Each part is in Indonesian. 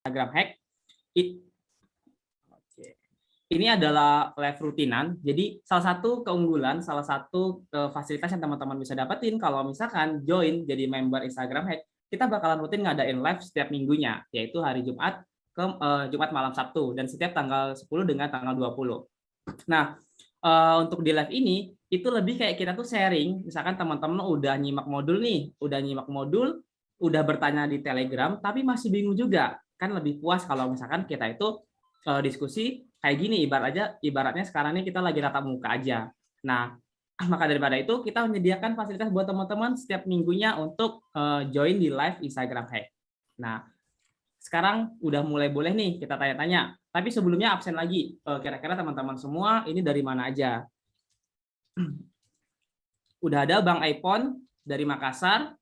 Instagram Hack. Ini adalah live rutinan. Jadi salah satu keunggulan, salah satu fasilitas yang teman-teman bisa dapetin kalau misalkan join jadi member Instagram Hack, kita bakalan rutin ngadain live setiap minggunya, yaitu hari Jumat ke Jumat malam Sabtu, dan setiap tanggal 10 dengan tanggal 20. Nah, untuk di live ini itu lebih kayak kita tuh sharing, misalkan teman-teman udah nyimak modul, udah bertanya di Telegram tapi masih bingung juga. Kan lebih puas kalau misalkan kita itu diskusi kayak gini, ibaratnya sekarang ini kita lagi tatap muka aja. Nah, maka daripada itu kita menyediakan fasilitas buat teman-teman setiap minggunya untuk join di live Instagram Hack. Nah, sekarang udah mulai boleh nih kita tanya-tanya. Tapi sebelumnya absen lagi. Kira-kira teman-teman semua ini dari mana aja? Udah ada Bang Aipon dari Makassar,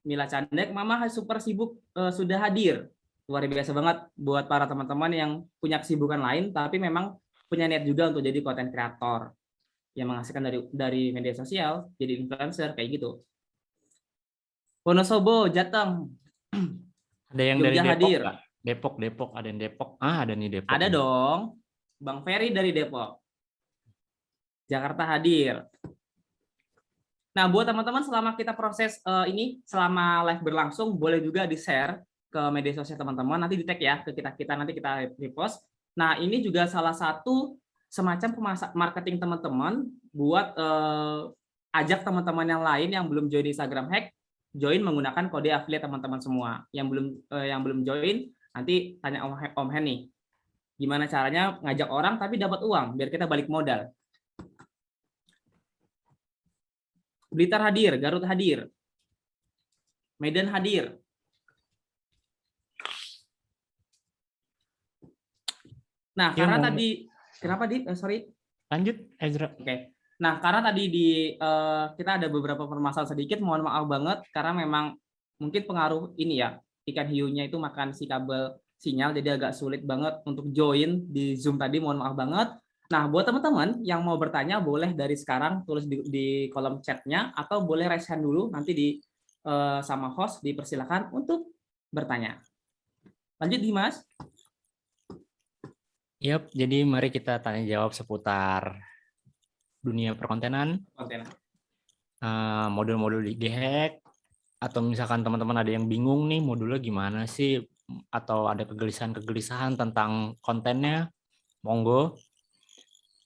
Mila Candek, Mama super sibuk sudah hadir. Luar biasa banget buat para teman-teman yang punya kesibukan lain, tapi memang punya niat juga untuk jadi konten kreator yang menghasilkan dari media sosial, jadi influencer kayak gitu. Wonosobo, Jateng, Ada yang dari Jogja Depok hadir. nggak? Depok, ada yang Depok. Ada nih Depok. Ada dong, Bang Ferry dari Depok. Jakarta hadir. Nah, buat teman-teman selama kita proses selama live berlangsung, boleh juga di-share ke media sosial teman-teman, nanti di-tag ya ke kita nanti kita repost. Nah, ini juga salah satu semacam marketing teman-teman buat ajak teman-teman yang lain yang belum join di Instagram Hack, join menggunakan kode affiliate teman-teman semua. Yang belum join, nanti tanya Om Hen nih, gimana caranya ngajak orang tapi dapat uang biar kita balik modal. Blitar hadir, Garut hadir, Medan hadir. Nah, karena tadi, kenapa Dit? Sorry. Lanjut, Ezra. Oke. Nah, karena tadi kita ada beberapa permasalahan sedikit, mohon maaf banget, karena memang mungkin pengaruh ini ya, ikan hiunya itu makan si kabel sinyal, jadi agak sulit banget untuk join di Zoom tadi, mohon maaf banget. Nah, buat teman-teman yang mau bertanya, boleh dari sekarang tulis di kolom chatnya, atau boleh raise hand dulu, nanti sama host dipersilakan untuk bertanya. Lanjut Dimas. Yap, jadi mari kita tanya jawab seputar dunia perkontenan, modul-modul di G-Hack, atau misalkan teman-teman ada yang bingung nih modulnya gimana sih, atau ada kegelisahan tentang kontennya, monggo.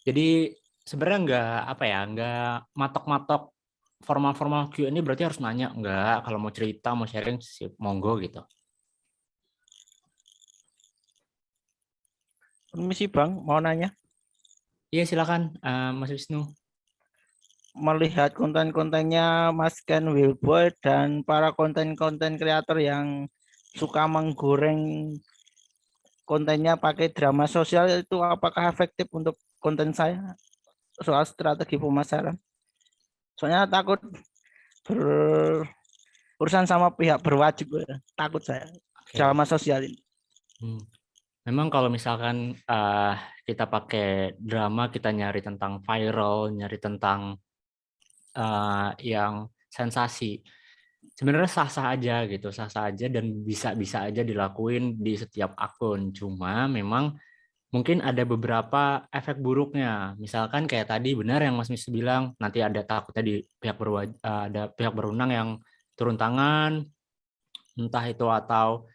Jadi sebenarnya nggak matok-matok formal-formal Q&A berarti harus nanya, enggak. Kalau mau cerita, mau sharing, monggo gitu. Permisi Bang, mau nanya? Iya silakan, Mas Wisnu. Melihat konten-kontennya Mas Ken Wilboy dan para konten-konten kreator yang suka menggoreng kontennya pakai drama sosial, itu apakah efektif untuk konten saya soal strategi pemasaran? Soalnya takut berurusan sama pihak berwajib, takut saya drama sosial ini. Memang kalau misalkan kita pakai drama, kita nyari tentang viral, nyari tentang yang sensasi, sebenarnya sah-sah aja gitu, sah-sah aja dan bisa-bisa aja dilakuin di setiap akun. Cuma memang mungkin ada beberapa efek buruknya. Misalkan kayak tadi benar yang Mas Mis bilang, nanti ada takutnya di ada pihak berwenang yang turun tangan, entah itu atau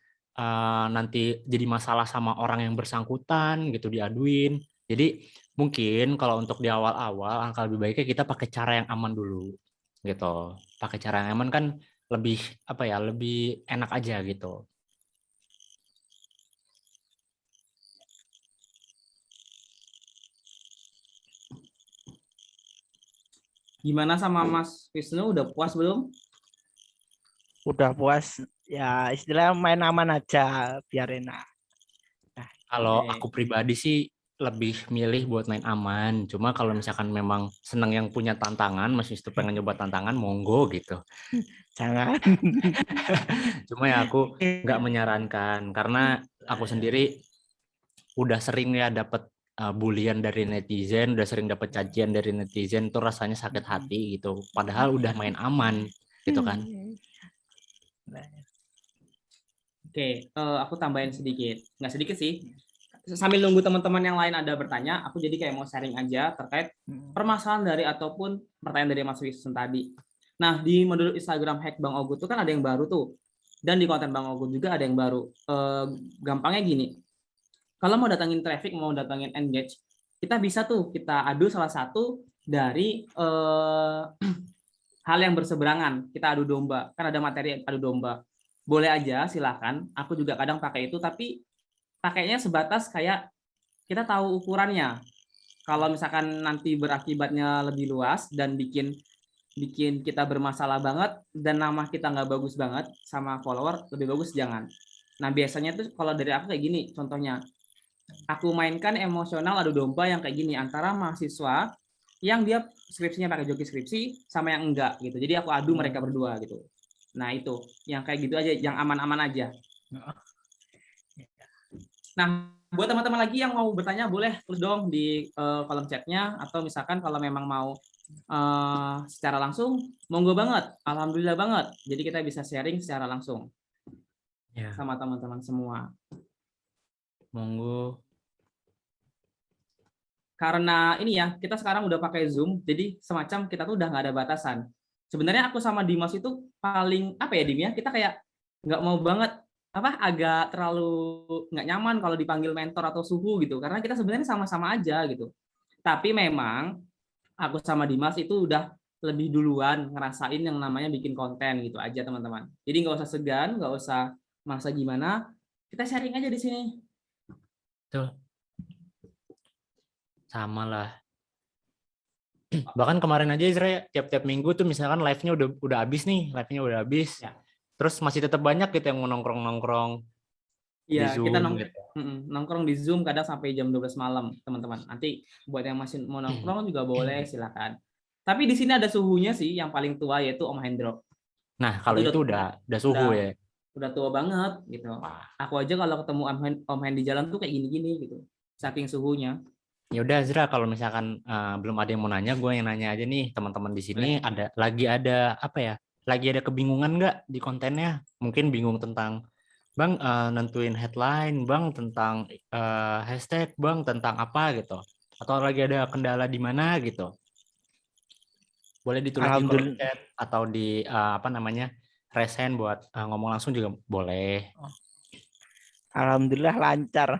nanti jadi masalah sama orang yang bersangkutan gitu, diaduin. Jadi mungkin kalau untuk di awal-awal angka lebih baiknya kita pakai cara yang aman dulu gitu. Pakai cara yang aman kan lebih lebih enak aja gitu. Gimana sama Mas Wisnu, udah puas belum? Udah puas, ya istilahnya main aman aja biar enak. Nah, kalau aku pribadi sih lebih milih buat main aman. Cuma kalau misalkan memang senang yang punya tantangan, masih pengen nyoba tantangan, monggo gitu. Jangan. Cuma ya aku nggak menyarankan karena aku sendiri udah sering ya dapat bulian dari netizen, udah sering dapat cacian dari netizen, tuh rasanya sakit hati gitu. Padahal udah main aman gitu kan. Oke, aku tambahin sedikit. Nggak sedikit sih. Sambil nunggu teman-teman yang lain ada bertanya, aku jadi kayak mau sharing aja terkait permasalahan dari ataupun pertanyaan dari Mas Wisnu tadi. Nah, di modul Instagram Hack Bang Ogut itu kan ada yang baru tuh. Dan di konten Bang Ogut juga ada yang baru. Gampangnya gini, kalau mau datangin traffic, mau datangin engage, kita bisa tuh kita adu salah satu dari hal yang berseberangan. Kita adu domba. Kan ada materi adu domba. Boleh aja, silakan. Aku juga kadang pakai itu, tapi pakainya sebatas kayak kita tahu ukurannya. Kalau misalkan nanti berakibatnya lebih luas dan bikin kita bermasalah banget dan nama kita nggak bagus banget sama follower, lebih bagus jangan. Nah, biasanya tuh kalau dari aku kayak gini, contohnya aku mainkan emosional adu domba yang kayak gini antara mahasiswa yang dia skripsinya pakai joki skripsi sama yang enggak gitu. Jadi aku adu mereka berdua gitu. Nah, itu yang kayak gitu aja, yang aman-aman aja. Nah, buat teman-teman lagi yang mau bertanya boleh tulis dong di kolom chatnya, atau misalkan kalau memang mau secara langsung, monggo banget, alhamdulillah banget. Jadi kita bisa sharing secara langsung sama teman-teman semua. Monggo. Karena ini ya, kita sekarang udah pakai Zoom, jadi semacam kita tuh udah nggak ada batasan. Sebenarnya aku sama Dimas itu paling apa ya, Dim ya, kita kayak nggak mau banget agak terlalu nggak nyaman kalau dipanggil mentor atau suhu gitu, karena kita sebenarnya sama-sama aja gitu. Tapi memang aku sama Dimas itu udah lebih duluan ngerasain yang namanya bikin konten gitu aja teman-teman. Jadi nggak usah segan, nggak usah masa gimana, kita sharing aja di sini. Tuh. Sama lah. Bahkan kemarin aja Izra, tiap-tiap minggu tuh misalkan live-nya udah habis nih, live-nya udah habis. Ya. Terus masih tetap banyak gitu yang mau nongkrong-nongkrong di Iya, Zoom kita gitu. nongkrong di Zoom kadang sampai jam 12 malam, teman-teman. Nanti buat yang masih mau nongkrong juga boleh, silakan. Tapi di sini ada suhunya sih, yang paling tua yaitu Om Hendro. Nah, kalau itu udah suhu ya. Udah tua banget gitu. Aku aja kalau ketemu Om Hen di jalan tuh kayak gini-gini gitu. Saking suhunya. Ya udah Zra, kalau misalkan belum ada yang mau nanya, gue yang nanya aja nih teman-teman di sini. Ada apa ya? Lagi ada kebingungan nggak di kontennya? Mungkin bingung tentang Bang nentuin headline, Bang tentang hashtag, Bang tentang apa gitu. Atau lagi ada kendala di mana gitu. Boleh ditulis di kolom chat atau di raise hand buat ngomong langsung juga boleh. Alhamdulillah lancar.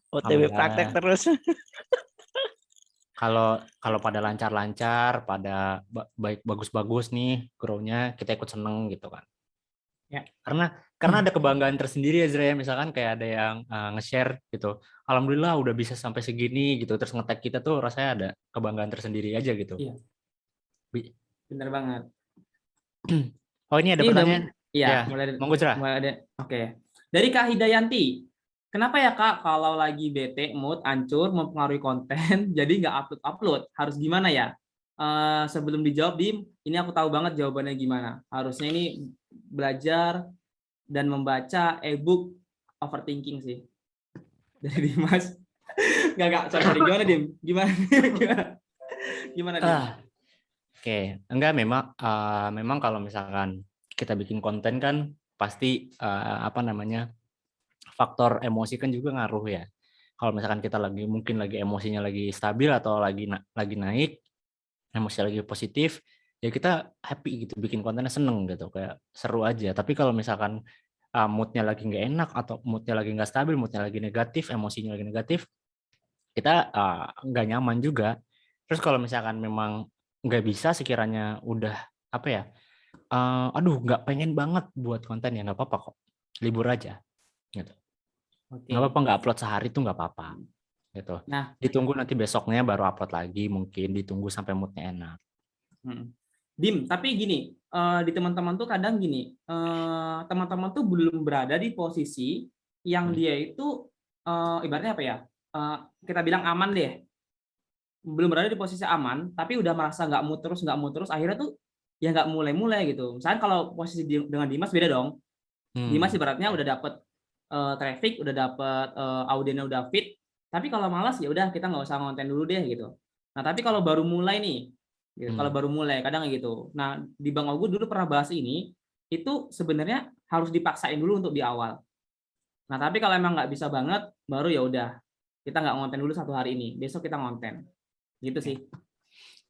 OTW praktek terus. Kalau pada lancar-lancar, pada baik bagus-bagus nih grow-nya, kita ikut seneng gitu kan. Ya. Karena ada kebanggaan tersendiri ya Zra, ya. Misalkan kayak ada yang nge-share gitu. Alhamdulillah udah bisa sampai segini gitu. Terus nge-tag kita tuh rasanya ada kebanggaan tersendiri aja gitu. Iya. Bener banget. Oh, ini ada pertanyaan. Iya, monggo Zra. Oke. Dari Kak Hidayanti. Kenapa ya Kak kalau lagi bete, mood hancur, mempengaruhi konten, jadi nggak upload? Harus gimana ya? Sebelum dijawab, Dim, ini aku tahu banget jawabannya gimana. Harusnya ini belajar dan membaca e-book overthinking sih. Dari Dimas. Nggak, sorry. Gimana, Dim? Gimana? Gimana, Dim? Oke, enggak, memang kalau misalkan kita bikin konten kan pasti faktor emosi kan juga ngaruh ya. Kalau misalkan kita mungkin lagi emosinya lagi stabil atau lagi naik, emosi lagi positif, ya kita happy gitu, bikin kontennya seneng gitu, kayak seru aja. Tapi kalau misalkan moodnya lagi nggak enak atau moodnya lagi nggak stabil, moodnya lagi negatif, emosinya lagi negatif, kita nggak nyaman juga. Terus kalau misalkan memang nggak bisa sekiranya udah nggak pengen banget buat konten, ya nggak apa-apa kok, libur aja gitu. Nggak apa-apa nggak upload sehari tuh nggak apa-apa gitu. Nah, ditunggu nanti besoknya baru upload lagi, mungkin ditunggu sampai moodnya enak. Dim, tapi gini, di teman-teman tuh kadang gini, teman-teman tuh belum berada di posisi yang dia itu ibaratnya apa ya, kita bilang aman deh, belum berada di posisi aman, tapi udah merasa nggak mood terus, akhirnya tuh ya nggak mulai-mulai gitu. Misalnya kalau posisi dengan Dimas beda dong. Dimas ibaratnya udah dapet traffic, udah dapet audiensnya udah fit, tapi kalau malas ya udah kita nggak usah ngonten dulu deh gitu. Nah, tapi kalau baru mulai nih, gitu, kalau baru mulai kadang gitu. Nah, di Bang Ogut dulu pernah bahas ini, itu sebenarnya harus dipaksain dulu untuk di awal. Nah, tapi kalau emang nggak bisa banget, baru ya udah kita nggak ngonten dulu 1 hari ini, besok kita ngonten. Gitu sih.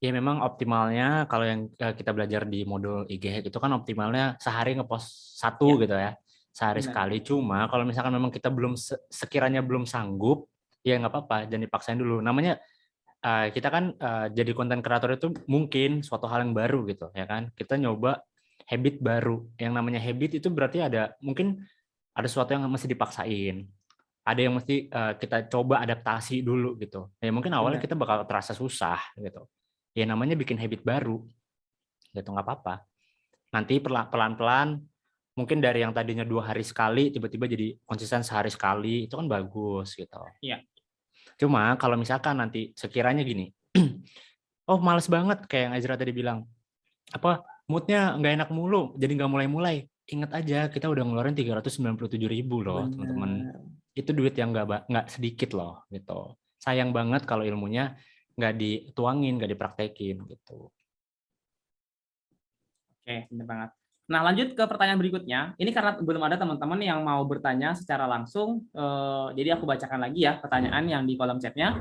Ya memang optimalnya kalau yang kita belajar di modul IG itu kan optimalnya sehari ngepost 1 Ya, gitu ya, sehari benar. sekali. Cuma kalau misalkan memang kita belum sekiranya belum sanggup, ya nggak apa-apa, jangan dipaksain dulu. Namanya kita kan jadi konten kreator itu mungkin suatu hal yang baru gitu ya kan. Kita nyoba habit baru. Yang namanya habit itu berarti mungkin ada sesuatu yang mesti dipaksain. Ada yang mesti kita coba adaptasi dulu gitu. Ya mungkin awalnya Benar. kita bakal terasa susah gitu. Ya namanya bikin habit baru gitu, nggak apa-apa. Nanti pelan-pelan mungkin dari yang tadinya 2 hari sekali tiba-tiba jadi konsisten sehari sekali, itu kan bagus gitu. Iya. Cuma kalau misalkan nanti sekiranya gini, oh males banget kayak yang Ezra tadi bilang, apa moodnya nggak enak mulu, jadi nggak mulai-mulai. Ingat aja kita udah ngeluarin 397.000 loh teman-teman. Benar. Itu duit yang nggak sedikit loh gitu. Sayang banget kalau ilmunya nggak dituangin, nggak dipraktekin gitu. Oke, benar banget. Nah, lanjut ke pertanyaan berikutnya. Ini karena belum ada teman-teman yang mau bertanya secara langsung, jadi aku bacakan lagi ya pertanyaan yang di kolom chatnya.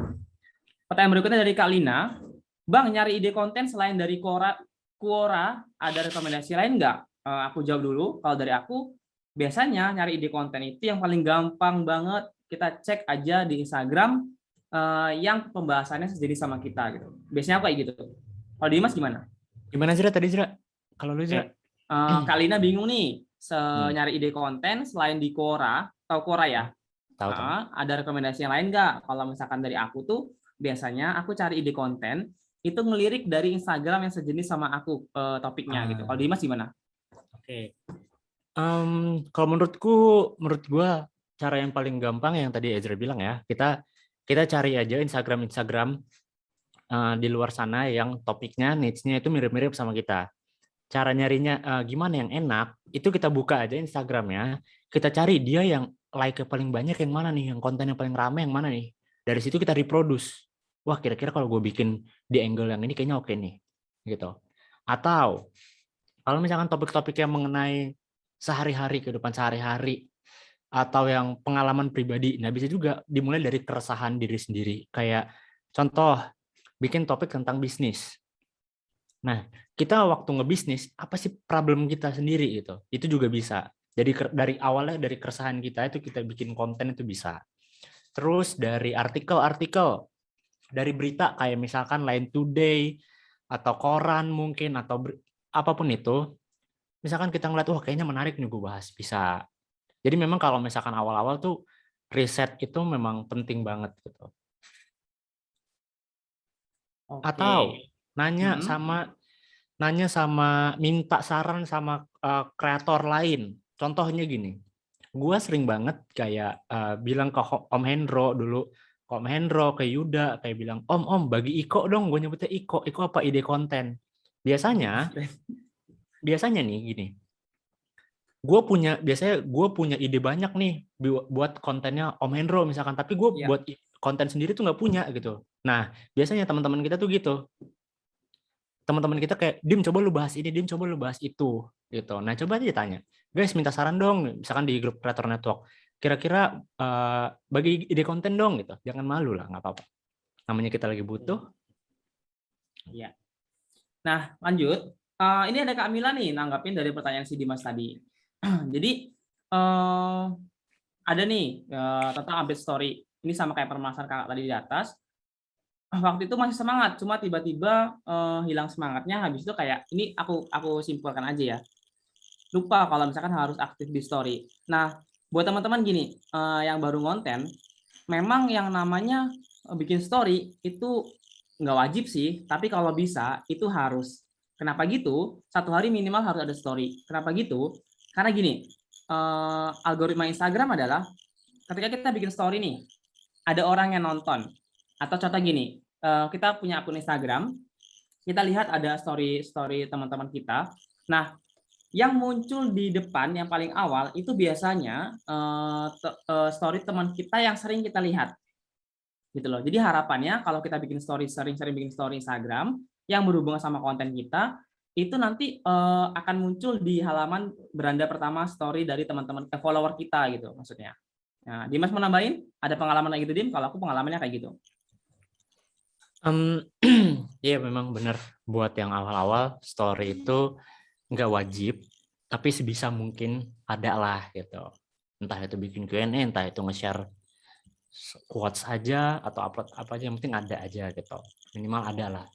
Pertanyaan berikutnya dari Kak Lina. Bang, nyari ide konten selain dari Quora, ada rekomendasi lain nggak? Aku jawab dulu. Kalau dari aku, biasanya nyari ide konten itu yang paling gampang banget. Kita cek aja di Instagram yang pembahasannya sejenis sama kita gitu. Biasanya aku kayak gitu. Kalau Dimas gimana? Gimana Zra tadi Zra? Kalau lu Zra? Kak Lina bingung nih, Hmm. nyari ide konten selain di Quora, tahu Quora ya? Tahu tahu. Ada rekomendasi yang lain nggak? Kalau misalkan dari aku tuh, biasanya aku cari ide konten, itu ngelirik dari Instagram yang sejenis sama aku topiknya gitu. Kalau Dimas gimana? Oke. Kalau menurut gua cara yang paling gampang yang tadi Ezra bilang ya, kita cari aja Instagram di luar sana yang topiknya, niche-nya itu mirip-mirip sama kita. Cara nyarinya gimana yang enak, itu kita buka aja Instagramnya, kita cari dia yang like paling banyak yang mana nih, yang konten yang paling rame yang mana nih. Dari situ kita reproduce. Wah, kira-kira kalau gue bikin di angle yang ini kayaknya oke nih. Gitu. Atau kalau misalkan topik-topik yang mengenai sehari-hari, kehidupan sehari-hari, atau yang pengalaman pribadi, nah bisa juga dimulai dari keresahan diri sendiri. Kayak contoh, bikin topik tentang bisnis. Nah, kita waktu ngebisnis, apa sih problem kita sendiri gitu? Itu juga bisa. Jadi dari awalnya dari keresahan kita itu kita bikin konten itu bisa. Terus dari artikel-artikel, dari berita kayak misalkan Line Today, atau koran mungkin, atau apapun itu, misalkan kita ngeliat, wah kayaknya menarik nih gue bahas, bisa. Jadi memang kalau misalkan awal-awal tuh, riset itu memang penting banget gitu. Oke. Atau nanya sama minta saran sama kreator lain. Contohnya gini, gue sering banget kayak bilang ke Om Hendro dulu, Om Hendro ke Yuda kayak bilang, Om bagi Iko dong, gue nyebutnya Iko apa ide konten. Biasanya nih gini, biasanya gue punya ide banyak nih buat kontennya Om Hendro misalkan, tapi gue buat konten sendiri tuh nggak punya gitu. Nah biasanya teman-teman kita tuh gitu, teman-teman kita kayak, Dim coba lu bahas ini, Dim coba lu bahas itu gitu. Nah coba aja tanya, guys minta saran dong, misalkan di grup Creator Network, kira-kira bagi ide konten dong gitu, jangan malu lah, nggak apa-apa, namanya kita lagi butuh. Iya. Nah lanjut, ini ada Kak Mila nih nanggapin dari pertanyaan si Dimas tadi. Jadi ada nih tentang update story. Ini sama kayak permasalahan kakak tadi di atas. Waktu itu masih semangat, cuma tiba-tiba hilang semangatnya. Habis itu kayak ini aku simpulkan aja ya. Lupa kalau misalkan harus aktif di story. Nah, buat teman-teman gini, yang baru ngonten, memang yang namanya bikin story itu nggak wajib sih, tapi kalau bisa itu harus. Kenapa gitu? 1 hari minimal harus ada story. Kenapa gitu? Karena gini, algoritma Instagram adalah ketika kita bikin story nih, ada orang yang nonton. Atau contoh gini, kita punya akun Instagram, kita lihat ada story teman-teman kita. Nah, yang muncul di depan yang paling awal itu biasanya story teman kita yang sering kita lihat. Gitu loh. Jadi harapannya kalau kita bikin story, sering-sering bikin story Instagram yang berhubungan sama konten kita, itu nanti akan muncul di halaman beranda pertama story dari teman-teman follower kita gitu maksudnya. Nah, Dimas mau nambahin? Ada pengalaman kayak gitu, Dim? Kalau aku pengalamannya kayak gitu. Iya memang benar, buat yang awal-awal story itu nggak wajib, tapi sebisa mungkin ada lah gitu. Entah itu bikin Q&A, entah itu nge-share quotes aja atau upload apa aja, yang penting ada aja gitu. Minimal ada lah.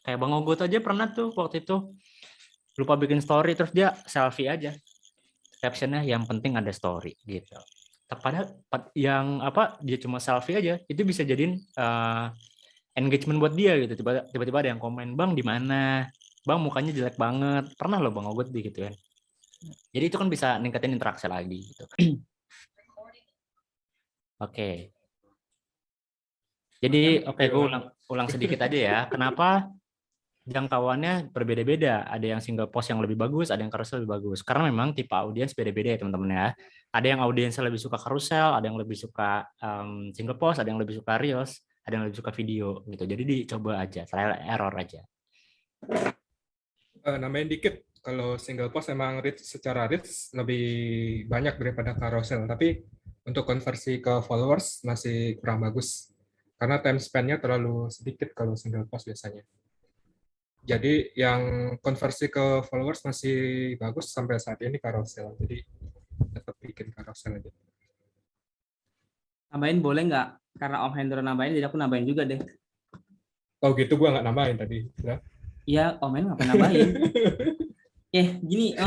Kayak Bang Ogot aja pernah tuh waktu itu lupa bikin story terus dia selfie aja. Captionnya yang penting ada story gitu. Padahal yang apa dia cuma selfie aja itu bisa jadiin engagement buat dia gitu. Tiba-tiba ada yang komen, "Bang di mana? Bang mukanya jelek banget." Pernah loh Bang Ogot gitu kan. Jadi itu kan bisa ningkatin interaksi lagi gitu. Oke. Jadi oke gue ulang sedikit aja ya. Kenapa jangkauannya berbeda-beda? Ada yang single post yang lebih bagus, ada yang carousel lebih bagus. Karena memang tipe audiens beda-beda ya teman-teman ya. Ada yang audiensnya lebih suka carousel, ada yang lebih suka single post, ada yang lebih suka reels, ada yang lebih suka video gitu. Jadi dicoba aja, trial error aja. Nambahin dikit, kalau single post emang secara reach lebih banyak daripada carousel, tapi untuk konversi ke followers masih kurang bagus karena time span-nya terlalu sedikit kalau single post biasanya. Jadi yang konversi ke followers masih bagus sampai saat ini carousel, jadi tetap bikin carousel aja. Nambahin boleh nggak? Karena Om Hendro nambahin, jadi aku nambahin juga deh. Oh gitu, gue nggak nambahin tadi. Iya, Om Hendro ngapain nambahin? Gini,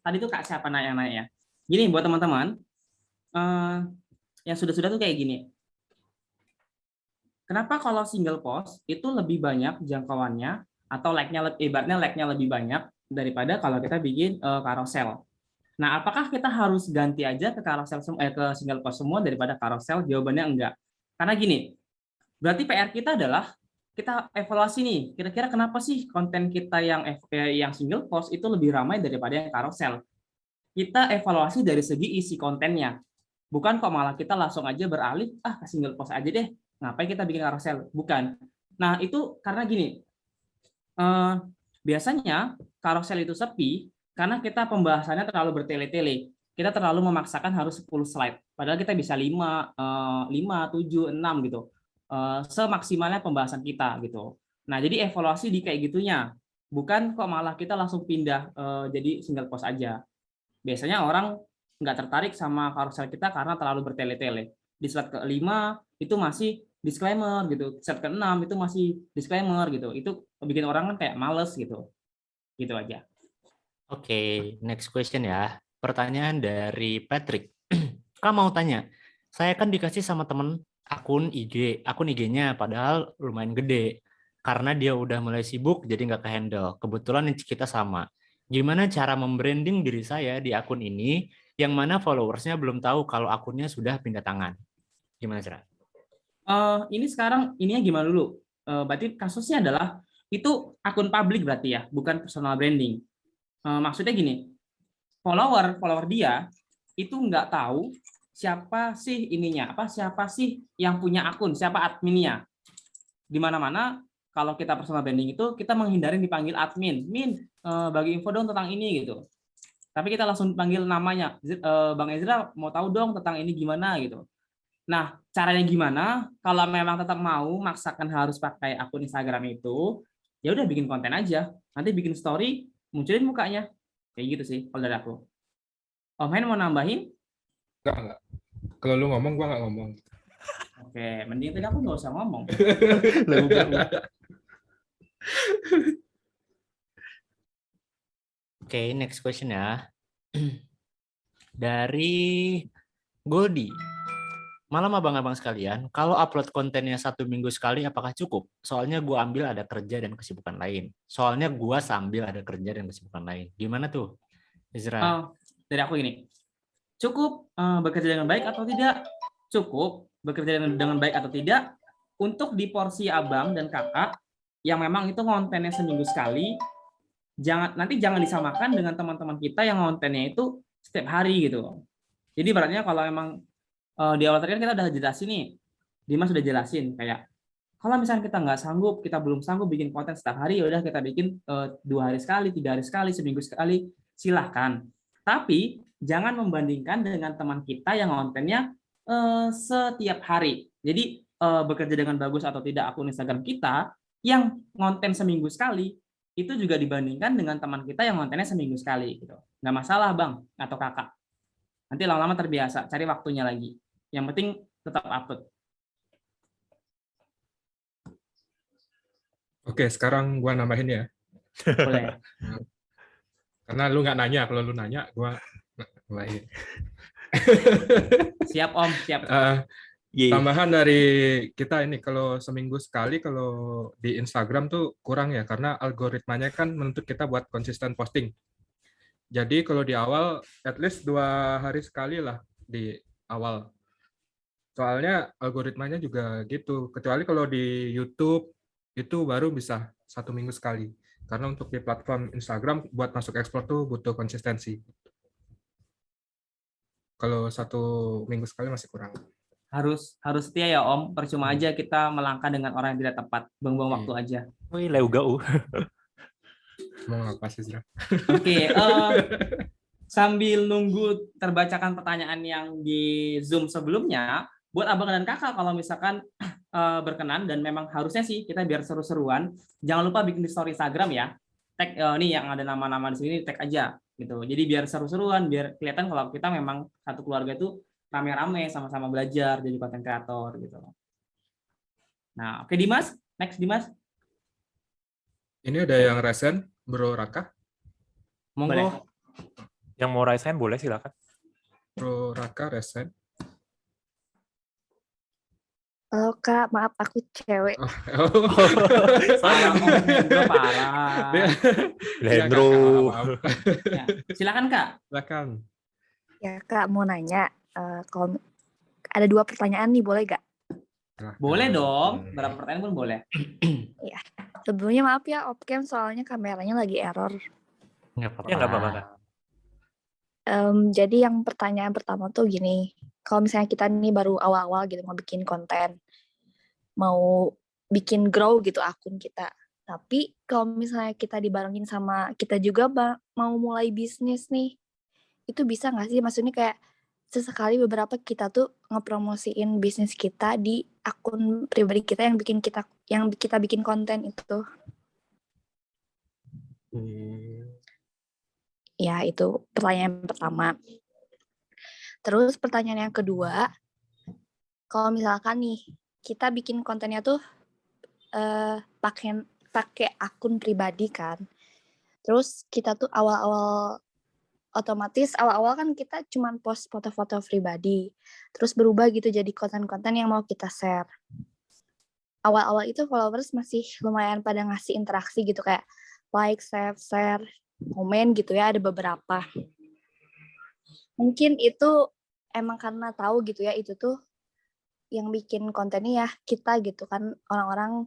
tadi tuh Kak siapa yang nanya ya? Gini buat teman-teman, yang sudah-sudah tuh kayak gini. Kenapa kalau single post itu lebih banyak jangkauannya atau like-nya, ibaratnya like-nya lebih banyak daripada kalau kita bikin carousel? Nah, apakah kita harus ganti aja ke carousel ke single post semua daripada carousel? Jawabannya enggak. Karena gini, berarti PR kita adalah kita evaluasi nih, kira-kira kenapa sih konten kita yang single post itu lebih ramai daripada yang carousel? Kita evaluasi dari segi isi kontennya. Bukan kok malah kita langsung aja beralih, ke single post aja deh, ngapain kita bikin carousel? Bukan. Nah, itu karena gini, biasanya carousel itu sepi karena kita pembahasannya terlalu bertele-tele. Kita terlalu memaksakan harus 10 slide. Padahal kita bisa 5, 7, 6 gitu. Semaksimalnya pembahasan kita gitu. Nah, jadi evaluasi di kayak gitunya. Bukan kok malah kita langsung pindah jadi single post aja. Biasanya orang nggak tertarik sama carousel kita karena terlalu bertele-tele. Di slide ke-5 itu masih disclaimer gitu. Slide ke-6 itu masih disclaimer gitu. Itu bikin orang kan kayak males gitu. Gitu aja. Oke, next question ya. Pertanyaan dari Patrick. Kak mau tanya, saya kan dikasih sama temen akun IG-nya padahal lumayan gede. Karena dia udah mulai sibuk jadi nggak ke-handle. Kebetulan kita sama. Gimana cara membranding diri saya di akun ini yang mana followersnya belum tahu kalau akunnya sudah pindah tangan? Gimana cara? Ini sekarang ininya gimana dulu? Berarti kasusnya adalah itu akun publik berarti ya, bukan personal branding. Maksudnya gini, follower dia itu nggak tahu siapa sih ininya, siapa sih yang punya akun, siapa adminnya. Di mana-mana kalau kita personal branding itu kita menghindari dipanggil admin, bagi info dong tentang ini gitu. Tapi kita langsung panggil namanya, Bang Ezra mau tahu dong tentang ini gimana gitu. Nah, caranya gimana? Kalau memang tetap mau maksakan harus pakai akun Instagram itu, ya udah bikin konten aja. Nanti bikin story, munculin mukanya. Kayak gitu sih kalau dari aku. Om Hen mau nambahin? Enggak. Kalau lu ngomong, gua nggak ngomong. Oke, mending tadi aku nggak usah ngomong. Oke, next question ya. Dari Goldi. Malam abang-abang sekalian, kalau upload kontennya 1 minggu sekali apakah cukup? Soalnya gue ambil ada kerja dan kesibukan lain. Gimana tuh, Ezra? Dari aku ini. Cukup bekerja dengan baik atau tidak? Cukup bekerja dengan baik atau tidak? Untuk di porsi abang dan kakak yang memang itu kontennya seminggu sekali, jangan disamakan dengan teman-teman kita yang kontennya itu setiap hari gitu. Jadi ibaratnya kalau emang di awal tadi kan kita udah jelasin nih, Dimas sudah jelasin kayak kalau misalnya kita nggak sanggup, kita belum sanggup bikin konten setiap hari, ya udah kita bikin 2 hari sekali, 3 hari sekali, seminggu sekali, silahkan. Tapi jangan membandingkan dengan teman kita yang kontennya setiap hari. Jadi bekerja dengan bagus atau tidak akun Instagram kita yang ngonten seminggu sekali itu juga dibandingkan dengan teman kita yang ngontennya seminggu sekali gitu. Nggak masalah bang atau kakak. Nanti lama-lama terbiasa, cari waktunya lagi. Yang penting tetap upload. Oke, sekarang gua nambahin ya. Boleh. Karena lu nggak nanya, kalau lu nanya gua nambahin. Siap Om, siap. Tambahan dari kita ini, kalau seminggu sekali kalau di Instagram tuh kurang ya, karena algoritmanya kan menuntut kita buat konsisten posting. Jadi kalau di awal, at least 2 hari sekali lah di awal. Soalnya algoritmanya juga gitu. Kecuali kalau di YouTube itu baru bisa 1 minggu sekali. Karena untuk di platform Instagram buat masuk explore tuh butuh konsistensi. Kalau 1 minggu sekali masih kurang. Harus setia ya Om. Percuma aja kita melangkah dengan orang yang tidak tepat. Buang-buang waktu aja. Wih, leugau. Mau apa sih, Zra? Oke, sambil nunggu terbacakan pertanyaan yang di Zoom sebelumnya, buat abang dan kakak kalau misalkan berkenan dan memang harusnya sih kita biar seru-seruan, jangan lupa bikin di story Instagram ya. Tag nih yang ada nama-nama di sini, tag aja gitu. Jadi biar seru-seruan, biar kelihatan kalau kita memang satu keluarga itu rame-rame sama-sama belajar jadi konten kreator gitu. Nah, oke Dimas, next Dimas. Ini ada yang resen, Bro Raka. Monggo. Boleh. Yang mau resign boleh silakan. Bro Raka resen. Halo Kak, maaf aku cewek. Oh. Parah, Om Hendro, parah. Hendro. Ya, silakan Kak. Silakan. Ya Kak, mau nanya, kalau ada 2 pertanyaan nih, boleh gak? Boleh dong, berapa pertanyaan pun boleh. Sebelumnya maaf ya, Opcam soalnya kameranya lagi error. Nggak apa-apa. Ya nggak apa-apa, Kak. Jadi yang pertanyaan pertama tuh gini, kalau misalnya kita nih baru awal-awal gitu mau bikin konten, mau bikin grow gitu akun kita. Tapi kalau misalnya kita dibarengin sama kita juga mau mulai bisnis nih, itu bisa nggak sih? Maksudnya kayak sesekali beberapa kita tuh ngepromosiin bisnis kita di akun pribadi kita yang kita bikin konten itu. Ya, itu pertanyaan pertama. Terus pertanyaan yang kedua, kalau misalkan nih kita bikin kontennya tuh pakai akun pribadi kan. Terus kita tuh otomatis awal-awal kan kita cuma post foto-foto pribadi. Terus berubah gitu jadi konten-konten yang mau kita share. Awal-awal itu followers masih lumayan pada ngasih interaksi gitu kayak like, share, komen gitu ya, ada beberapa. Mungkin itu emang karena tahu gitu ya, itu tuh yang bikin kontennya ya kita gitu kan, orang-orang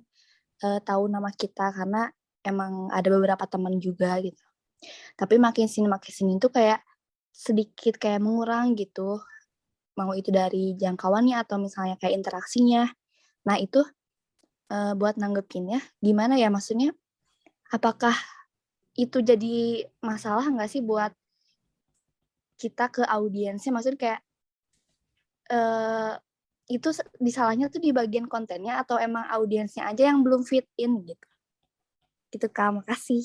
tahu nama kita karena emang ada beberapa teman juga gitu. Tapi makin sini tuh kayak sedikit kayak mengurang gitu, mau itu dari jangkauannya atau misalnya kayak interaksinya. Nah itu buat nanggepinnya gimana ya, maksudnya apakah itu jadi masalah nggak sih buat kita ke audiensnya, maksudnya kayak itu disalahnya tuh di bagian kontennya atau emang audiensnya aja yang belum fit in gitu. Gitu Kak, makasih.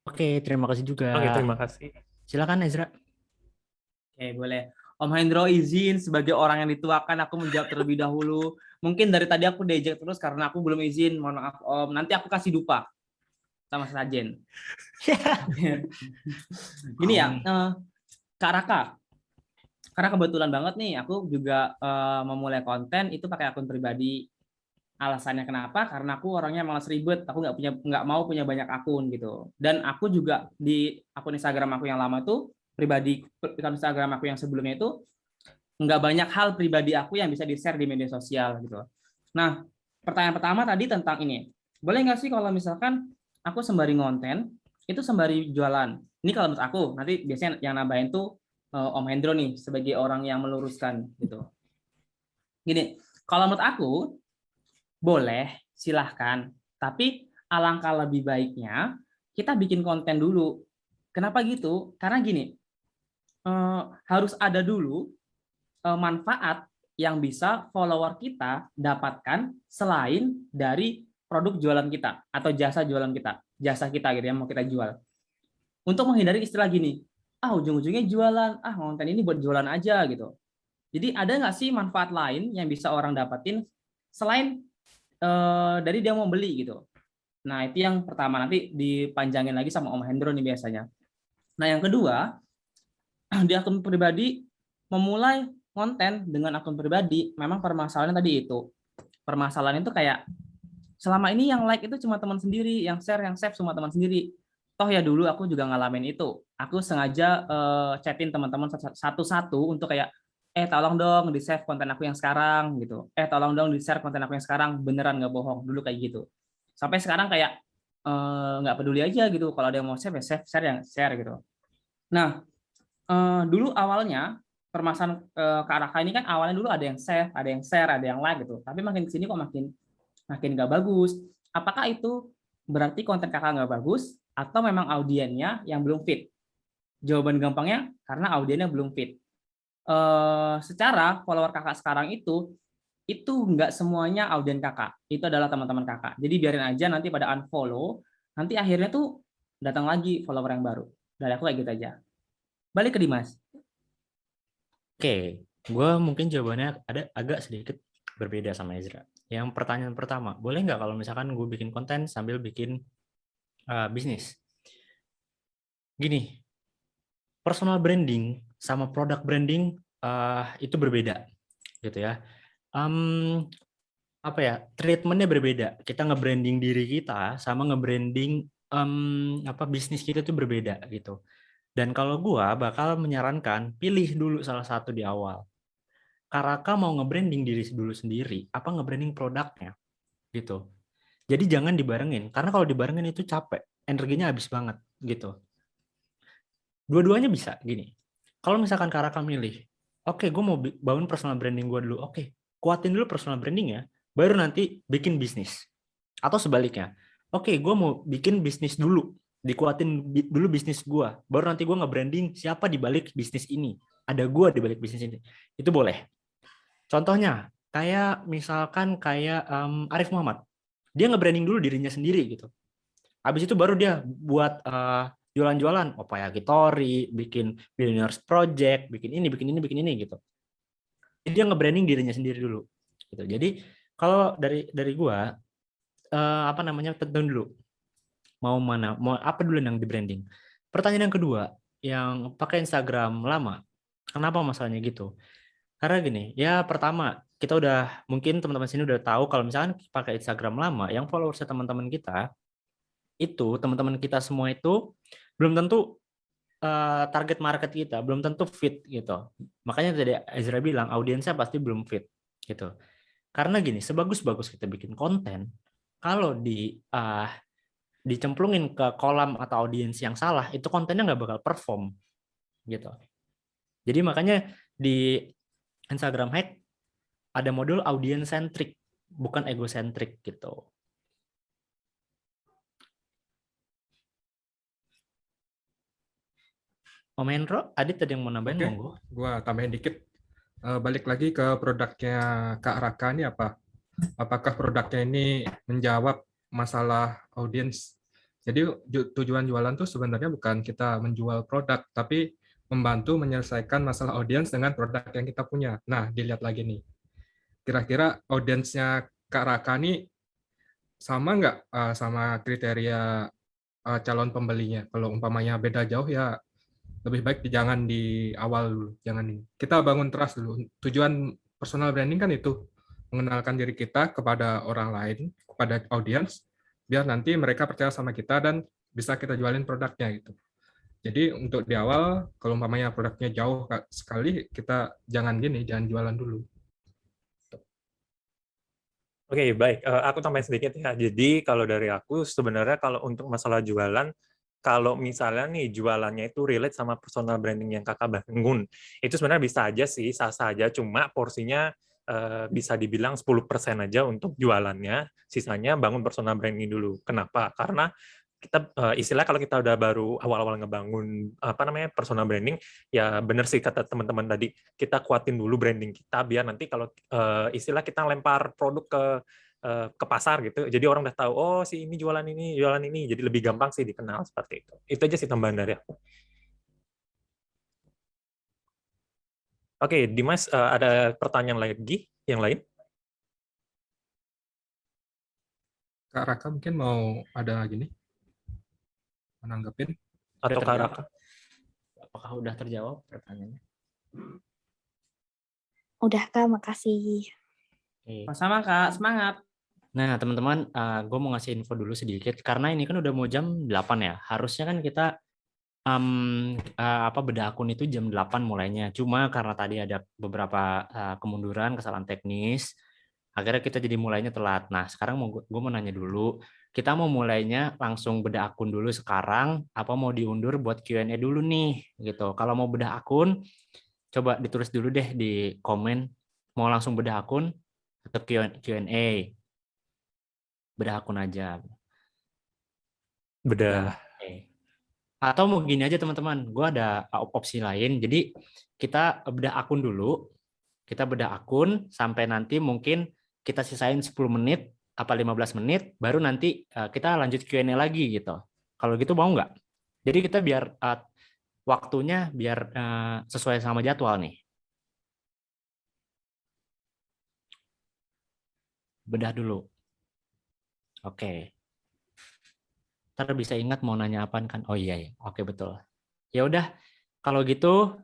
Oke, terima kasih juga. Oke, terima kasih. Silakan Ezra. Oke, boleh. Om Hendro izin sebagai orang yang dituakan aku menjawab terlebih dahulu. Mungkin dari tadi aku diejek terus karena aku belum izin. Mohon maaf Om. Nanti aku kasih dupa sama sajen. Gini ya, Kak Raka. Karena kebetulan banget nih, aku juga memulai konten itu pakai akun pribadi. Alasannya kenapa? Karena aku orangnya malas ribet. Aku nggak mau punya banyak akun gitu. Dan aku juga di akun Instagram aku yang lama tuh pribadi, akun Instagram aku yang sebelumnya itu nggak banyak hal pribadi aku yang bisa di-share di media sosial gitu. Nah, pertanyaan pertama tadi tentang ini. Boleh nggak sih kalau misalkan aku sembari ngonten, itu sembari jualan? Ini kalau menurut aku, nanti biasanya yang nambahin tuh Om Hendro nih sebagai orang yang meluruskan gitu. Gini, kalau menurut aku boleh, silahkan. Tapi alangkah lebih baiknya kita bikin konten dulu. Kenapa gitu? Karena gini, harus ada dulu manfaat yang bisa follower kita dapatkan selain dari produk jualan kita atau jasa jualan kita, jasa kita gitu yang mau kita jual. Untuk menghindari istilah gini, ujung-ujungnya jualan, konten ini buat jualan aja gitu. Jadi ada nggak sih manfaat lain yang bisa orang dapetin selain dari dia mau beli gitu. Nah itu yang pertama, nanti dipanjangin lagi sama Om Hendro nih biasanya. Nah yang kedua, di akun pribadi memulai konten dengan akun pribadi, memang permasalahannya tadi itu. Permasalahan itu kayak selama ini yang like itu cuma teman sendiri, yang share, yang save semua teman sendiri. Toh ya dulu aku juga ngalamin itu. Aku sengaja chatin teman-teman satu-satu untuk kayak tolong dong di-save konten aku yang sekarang gitu. Tolong dong di-share konten aku yang sekarang, beneran nggak bohong. Dulu kayak gitu. Sampai sekarang kayak nggak peduli aja gitu. Kalau ada yang mau save ya save, share yang share gitu. Nah, dulu awalnya permasalahan Kak Raka ini kan awalnya dulu ada yang save, ada yang share, ada yang like gitu. Tapi makin kesini kok makin nggak bagus. Apakah itu berarti konten Kakak nggak bagus atau memang audiennya yang belum fit? Jawaban gampangnya karena audiennya belum fit. Secara follower Kakak sekarang itu nggak semuanya audien Kakak. Itu adalah teman-teman Kakak. Jadi biarin aja nanti pada unfollow, nanti akhirnya tuh datang lagi follower yang baru. Dari aku kayak gitu aja. Balik ke Dimas. Oke, gue mungkin jawabannya ada agak sedikit berbeda sama Ezra. Yang pertanyaan pertama, boleh nggak kalau misalkan gue bikin konten sambil bikin bisnis? Gini, personal branding sama product branding itu berbeda, gitu ya. Treatmentnya berbeda. Kita nge-branding diri kita sama nge-branding bisnis kita itu berbeda gitu. Dan kalau gua bakal menyarankan pilih dulu salah satu di awal. Karaka mau nge-branding diri dulu sendiri, apa nge-branding produknya gitu. Jadi jangan dibarengin, karena kalau dibarengin itu capek, energinya habis banget gitu. Dua-duanya bisa gini. Kalau misalkan Karaka milih, oke, gue mau bangun personal branding gue dulu, oke, kuatin dulu personal brandingnya, baru nanti bikin bisnis. Atau sebaliknya, oke, gue mau bikin bisnis dulu, dikuatin dulu bisnis gue, baru nanti gue nge-branding siapa di balik bisnis ini, ada gue di balik bisnis ini, itu boleh. Contohnya, kayak misalkan Arif Muhammad, dia nge-branding dulu dirinya sendiri gitu. Habis itu baru dia buat jualan-jualan, Yakitori, bikin Billionaires Project, bikin ini gitu. Jadi dia nge-branding dirinya sendiri dulu. Gitu. Jadi kalau dari gua tentuin dulu mau apa dulu yang di branding. Pertanyaan yang kedua, yang pakai Instagram lama, kenapa masalahnya gitu? Karena gini, ya pertama kita udah mungkin teman-teman sini udah tahu kalau misalkan pakai Instagram lama, yang followersnya teman-teman kita itu teman-teman kita semua itu belum tentu target market kita, belum tentu fit gitu. Makanya tadi Ezra bilang audiensnya pasti belum fit gitu. Karena gini, sebagus-bagus kita bikin konten, kalau dicemplungin ke kolam atau audiens yang salah, itu kontennya nggak bakal perform gitu. Jadi makanya di Instagram Hack ada modul audience centric, bukan egocentric gitu. Om Hendro, Adit tadi yang mau nambahin, monggo. Gua tambahin dikit. Balik lagi ke produknya Kak Raka ini apa? Apakah produknya ini menjawab masalah audiens? Jadi tujuan jualan tuh sebenarnya bukan kita menjual produk, tapi membantu menyelesaikan masalah audiens dengan produk yang kita punya. Nah, dilihat lagi nih. Kira-kira audiensnya Kak Raka ini sama nggak sama kriteria calon pembelinya? Kalau umpamanya beda jauh ya lebih baik jangan di awal dulu, jangan ini. Kita bangun trust dulu. Tujuan personal branding kan itu mengenalkan diri kita kepada orang lain, kepada audiens, biar nanti mereka percaya sama kita dan bisa kita jualin produknya gitu. Jadi untuk di awal, kalau umpamanya produknya jauh sekali, kita jangan jualan dulu. Oke, baik. Aku tambahin sedikit ya. Jadi kalau dari aku sebenarnya kalau untuk masalah jualan, kalau misalnya nih jualannya itu relate sama personal branding yang kakak bangun, itu sebenarnya bisa aja sih, sah-sah aja, cuma porsinya bisa dibilang 10% aja untuk jualannya, sisanya bangun personal branding dulu. Kenapa? Karena kita istilah kalau kita udah baru awal-awal ngebangun personal branding, ya bener sih kata teman-teman tadi, kita kuatin dulu branding kita biar nanti kalau istilah kita lempar produk ke pasar gitu, jadi orang udah tahu oh si ini jualan ini, jadi lebih gampang sih dikenal seperti itu. Itu aja sih tambahan dari aku. Oke, Dimas, ada pertanyaan lagi yang lain? Kak Raka mungkin mau ada gini, menanggapin. Atau Kak terjawab. Raka? Apakah udah terjawab pertanyaannya? Udah Kak, makasih. Oke. Sama Kak, semangat. Nah, teman-teman, gue mau ngasih info dulu sedikit karena ini kan udah mau jam 8 ya. Harusnya kan kita bedah akun itu jam 8 mulainya. Cuma karena tadi ada beberapa kemunduran, kesalahan teknis, akhirnya kita jadi mulainya telat. Nah, sekarang gue mau nanya dulu, kita mau mulainya langsung bedah akun dulu sekarang, apa mau diundur buat Q&A dulu nih, gitu. Kalau mau bedah akun, coba ditulis dulu deh di komen, mau langsung bedah akun atau Q&A. Bedah akun aja. Bedah. Oke. Atau mau gini aja teman-teman, gue ada opsi lain. Jadi kita bedah akun dulu, kita bedah akun sampai nanti mungkin kita sisain 10 menit, apa 15 menit, baru nanti kita lanjut Q&A lagi gitu. Kalau gitu mau nggak? Jadi kita biar waktunya biar sesuai sama jadwal nih. Bedah dulu. Oke. Ntar bisa ingat mau nanya apaan kan? Oh iya, ya. Oke betul. Ya udah, kalau gitu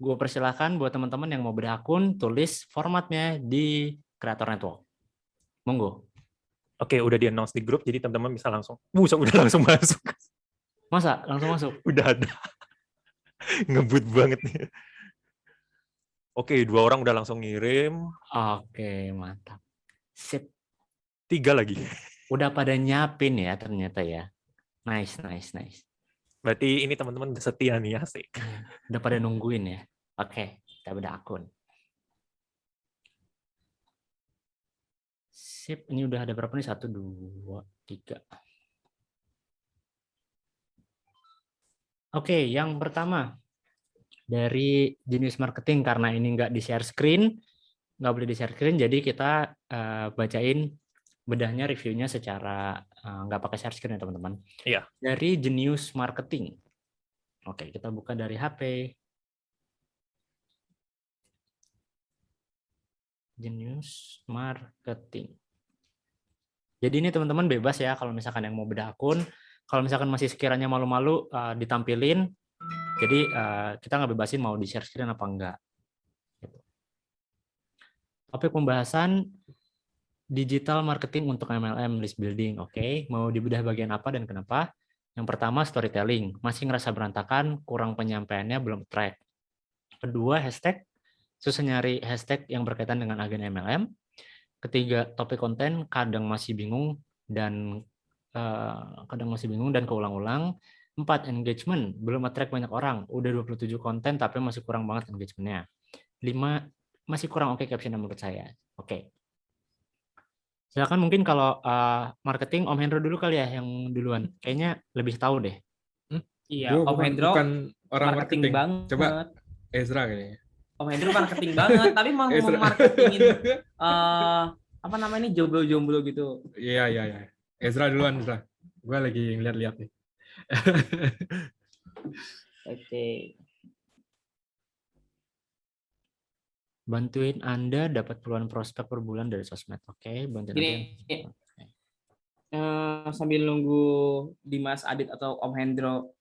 gue persilahkan buat teman-teman yang mau bedah akun tulis formatnya di Creator Network. Monggo. Oke, udah di-announce di grup, jadi teman-teman bisa langsung, udah langsung masuk. Masa langsung masuk? Udah ada. Ngebut banget nih. Oke, 2 orang udah langsung ngirim. Oke, mantap. Sip. 3 lagi. Udah pada nyiapin ya ternyata ya. Nice. Berarti ini teman-teman setia nih, asik. Udah pada nungguin ya. Oke, kita bedah akun. Sip, ini udah ada berapa nih? 1, 2, 3. Oke, yang pertama dari Genius Marketing, karena ini nggak di-share screen, nggak boleh di-share screen, jadi kita bacain bedahnya, reviewnya secara nggak pakai share screen ya teman-teman. Iya. Dari Genius Marketing. Oke, kita buka dari HP. Genius Marketing. Jadi ini teman-teman bebas ya kalau misalkan yang mau bedah akun. Kalau misalkan masih sekiranya malu-malu ditampilin. Jadi kita nggak bebasin mau di-share screen apa enggak. Topik pembahasan digital marketing untuk MLM list building. Oke, mau dibedah bagian apa dan kenapa? Yang pertama storytelling, masih ngerasa berantakan, kurang penyampaiannya, belum track. Kedua hashtag, susah nyari hashtag yang berkaitan dengan agen MLM. Ketiga topik konten, kadang masih bingung dan keulang-ulang. 4 engagement, belum attract banyak orang, udah 27 konten tapi masih kurang banget engagementnya. 5 masih kurang oke captionnya menurut saya. Oke. Silakan mungkin kalau marketing Om Hendro dulu kali ya yang duluan. Kayaknya lebih tahu deh. Iya, Om Hendro bukan orang marketing marketing. banget. Coba Ezra kayaknya. Om Hendro marketing banget, tapi mau marketingin apa namanya ini jomblo-jomblo gitu. Iya. Ezra duluan, Ezra. Gue lagi ngeliat-liat nih. Oke. Bantuin Anda dapat puluhan prospek per bulan dari sosmed. Oke, bantuin Gini, sambil nunggu Dimas, Adit atau Om Hendro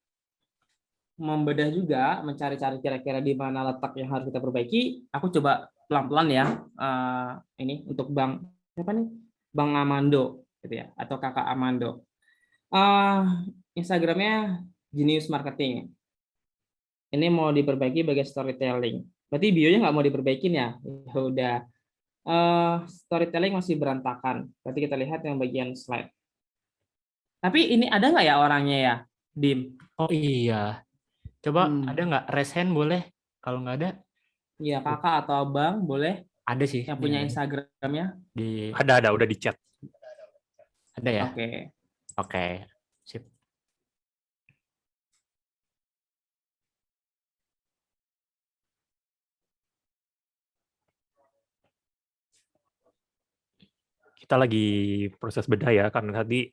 membedah juga, mencari-cari kira-kira di mana letak yang harus kita perbaiki, aku coba pelan-pelan ya. Ini untuk Bang siapa nih? Bang Amando gitu ya, atau Kakak Amando. Instagramnya Genius Marketing. Ini mau diperbaiki bagian storytelling. Berarti bio-nya nggak mau diperbaikin ya? Ya udah. Storytelling masih berantakan. Berarti kita lihat yang bagian slide. Tapi ini ada nggak ya orangnya ya, Dim? Oh iya. Coba ada nggak raise hand boleh? Kalau nggak ada? Iya, kakak atau abang boleh? Ada sih. Yang punya Instagramnya? Ada, udah di chat. Ada ya? Oke. Oke. Sip. Kita lagi proses bedah ya, karena tadi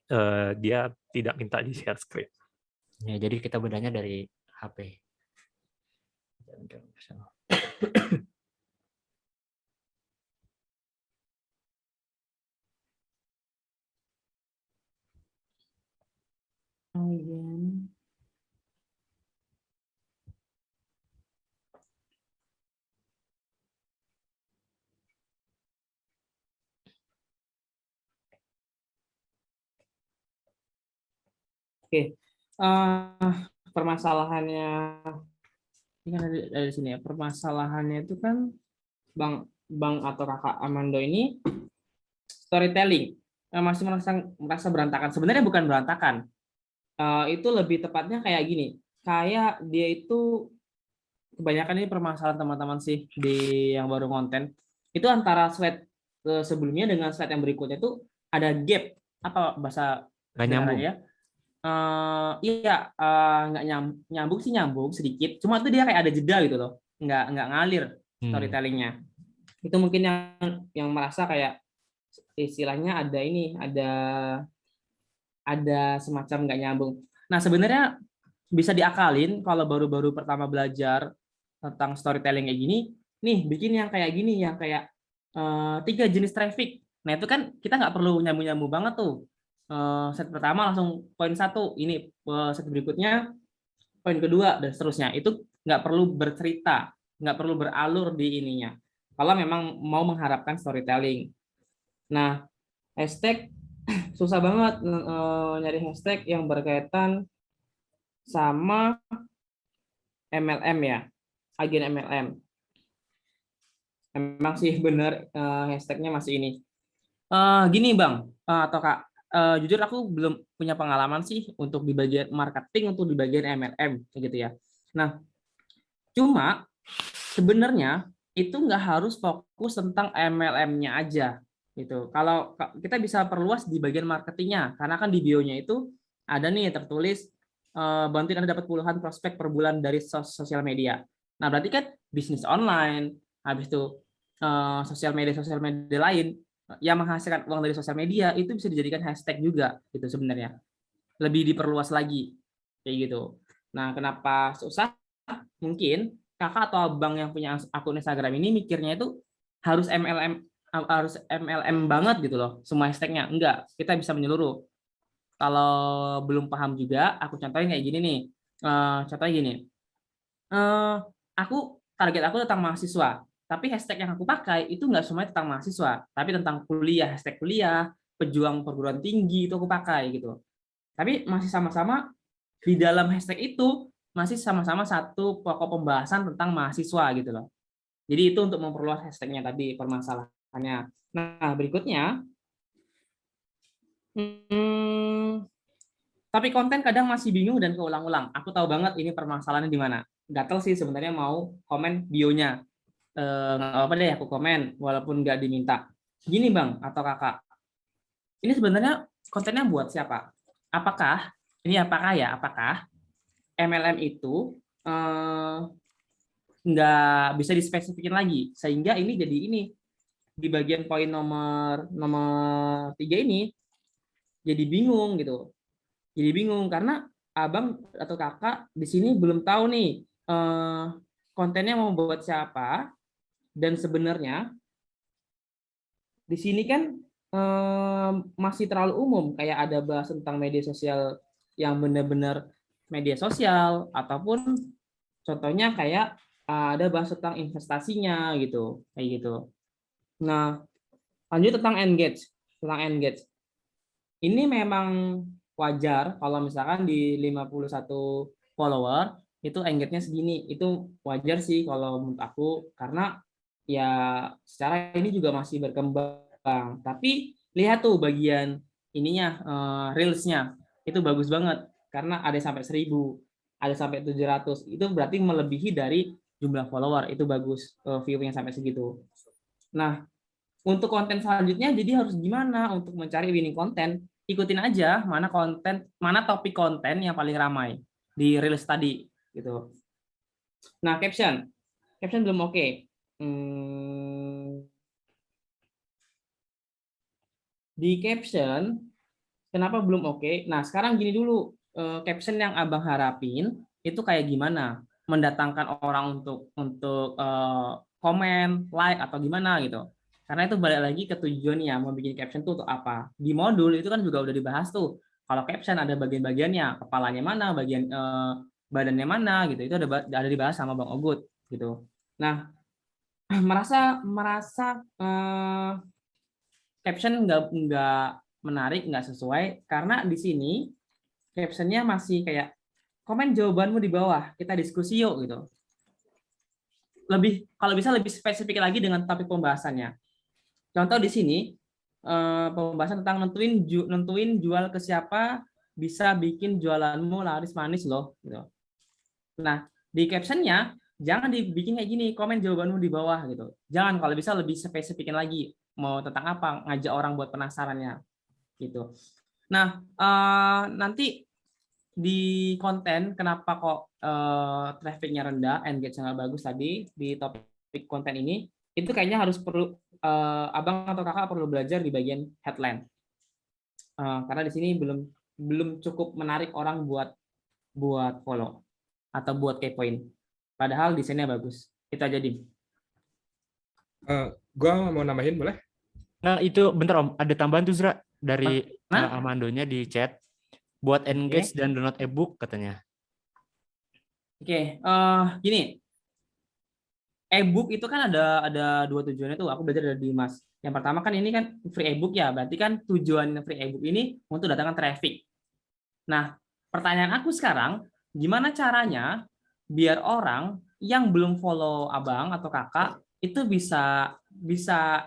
dia tidak minta di share screen. Ya, jadi kita bedanya dari HP. Oke, permasalahannya ini kan dari sini ya. Permasalahannya itu kan Bang atau Kakak Amando ini storytelling masih merasa berantakan. Sebenarnya bukan berantakan. Itu lebih tepatnya kayak gini. Kayak dia itu kebanyakan ini permasalahan teman-teman sih di yang baru konten. Itu antara slide sebelumnya dengan slide yang berikutnya itu ada gap, apa bahasa Nggak nyambung. ya? Iya, nggak nyambung sih, nyambung sedikit. Cuma tuh dia kayak ada jeda gitu loh, nggak ngalir storytellingnya. Itu mungkin yang merasa kayak istilahnya ada ini, ada semacam nggak nyambung. Nah sebenarnya bisa diakalin kalau baru-baru pertama belajar tentang storytelling kayak gini, nih bikin yang kayak gini, yang kayak 3 jenis traffic. Nah itu kan kita nggak perlu nyambung-nyambung banget tuh. Set pertama langsung poin 1, ini set berikutnya poin kedua dan seterusnya. Itu nggak perlu bercerita, nggak perlu beralur di ininya. Kalau memang mau mengharapkan storytelling. Nah, hashtag susah banget nyari hashtag yang berkaitan sama MLM ya, agen MLM. Memang sih benar hashtagnya masih ini. Gini Bang atau Kak, jujur aku belum punya pengalaman sih untuk di bagian marketing, untuk di bagian MLM gitu ya. Nah, cuma sebenarnya itu nggak harus fokus tentang MLM-nya aja gitu. Kalau kita bisa perluas di bagian marketingnya, karena kan di bio-nya itu ada nih tertulis bantuin Anda dapat puluhan prospek per bulan dari sosial media. Nah, berarti kan bisnis online, habis itu sosial media lain yang menghasilkan uang dari sosial media itu bisa dijadikan hashtag juga gitu sebenarnya. Lebih diperluas lagi kayak gitu. Nah, kenapa susah? Mungkin kakak atau abang yang punya akun Instagram ini mikirnya itu harus MLM banget gitu loh semua hashtagnya. Enggak, kita bisa menyeluruh. Kalau belum paham juga, aku contohin kayak gini nih. Contohnya gini, target aku tentang mahasiswa, tapi hashtag yang aku pakai itu nggak semuanya tentang mahasiswa, tapi tentang kuliah, hashtag kuliah, pejuang perguruan tinggi itu aku pakai gitu. Tapi masih sama-sama di dalam hashtag itu masih sama-sama satu pokok pembahasan tentang mahasiswa gitu loh. Jadi itu untuk memperluas hashtagnya tadi permasalahannya. Nah berikutnya, tapi konten kadang masih bingung dan keulang-ulang. Aku tahu banget ini permasalahannya di mana. Gatel sih sebenarnya mau komen bionya. Nggak apa-apa deh aku komen walaupun nggak diminta. Gini Bang atau Kakak, ini sebenarnya kontennya buat siapa? Apakah MLM itu nggak bisa dispesifikin lagi sehingga ini jadi ini di bagian poin nomor 3 ini jadi bingung gitu. Jadi bingung karena abang atau kakak di sini belum tahu nih kontennya mau buat siapa, dan sebenarnya di sini kan masih terlalu umum, kayak ada bahas tentang media sosial yang benar-benar media sosial, ataupun contohnya kayak ada bahas tentang investasinya gitu, kayak gitu. Nah, lanjut tentang engage. Ini memang wajar kalau misalkan di 51 follower itu engage-nya segini, itu wajar sih kalau menurut aku, karena ya secara ini juga masih berkembang. Tapi lihat tuh bagian ininya, reels-nya itu bagus banget karena ada sampai 1000, ada sampai 700, itu berarti melebihi dari jumlah follower, itu bagus view-nya sampai segitu. Nah, untuk konten selanjutnya jadi harus gimana untuk mencari winning content? ikutin aja mana topik konten yang paling ramai di Reels tadi gitu. Nah, caption belum oke. Di caption kenapa belum oke? Nah, sekarang gini dulu, caption yang Abang harapin itu kayak gimana? Mendatangkan orang untuk komen, like atau gimana gitu. Karena itu balik lagi ke tujuannya, mau bikin caption tuh untuk apa. Di modul itu kan juga udah dibahas tuh. Kalau caption ada bagian-bagiannya, kepalanya mana, bagian badannya mana gitu. Itu ada dibahas sama Bang Ogut gitu. Nah, merasa caption nggak menarik, nggak sesuai karena di sini captionnya masih kayak komen jawabanmu di bawah, kita diskusi yuk gitu. Kalau bisa lebih spesifik lagi dengan topik pembahasannya. Contoh di sini pembahasan tentang nentuin jual ke siapa bisa bikin jualanmu laris manis loh gitu. Nah, di captionnya jangan dibikin kayak gini, komen jawabanmu di bawah gitu. Jangan, kalau bisa lebih spesifikin lagi mau tentang apa, ngajak orang buat penasarannya gitu. Nah, nanti di konten kenapa kok trafficnya rendah, engagement nggak bagus tadi di topik konten ini, itu kayaknya perlu abang atau kakak perlu belajar di bagian headline, karena di sini belum cukup menarik orang buat follow atau buat kepoin. Padahal desainnya bagus. Itu aja, Dim. Gua mau nambahin boleh? Nah, itu bentar Om, ada tambahan tuh Zra dari Amandonya di chat. Buat engage dan download ebook katanya. Oke, gini. E-book itu kan ada dua tujuannya tuh. Aku belajar dari Dimas. Yang pertama kan ini kan free e-book ya, berarti kan tujuan free e-book ini untuk datangkan traffic. Nah, pertanyaan aku sekarang, gimana caranya biar orang yang belum follow abang atau kakak itu bisa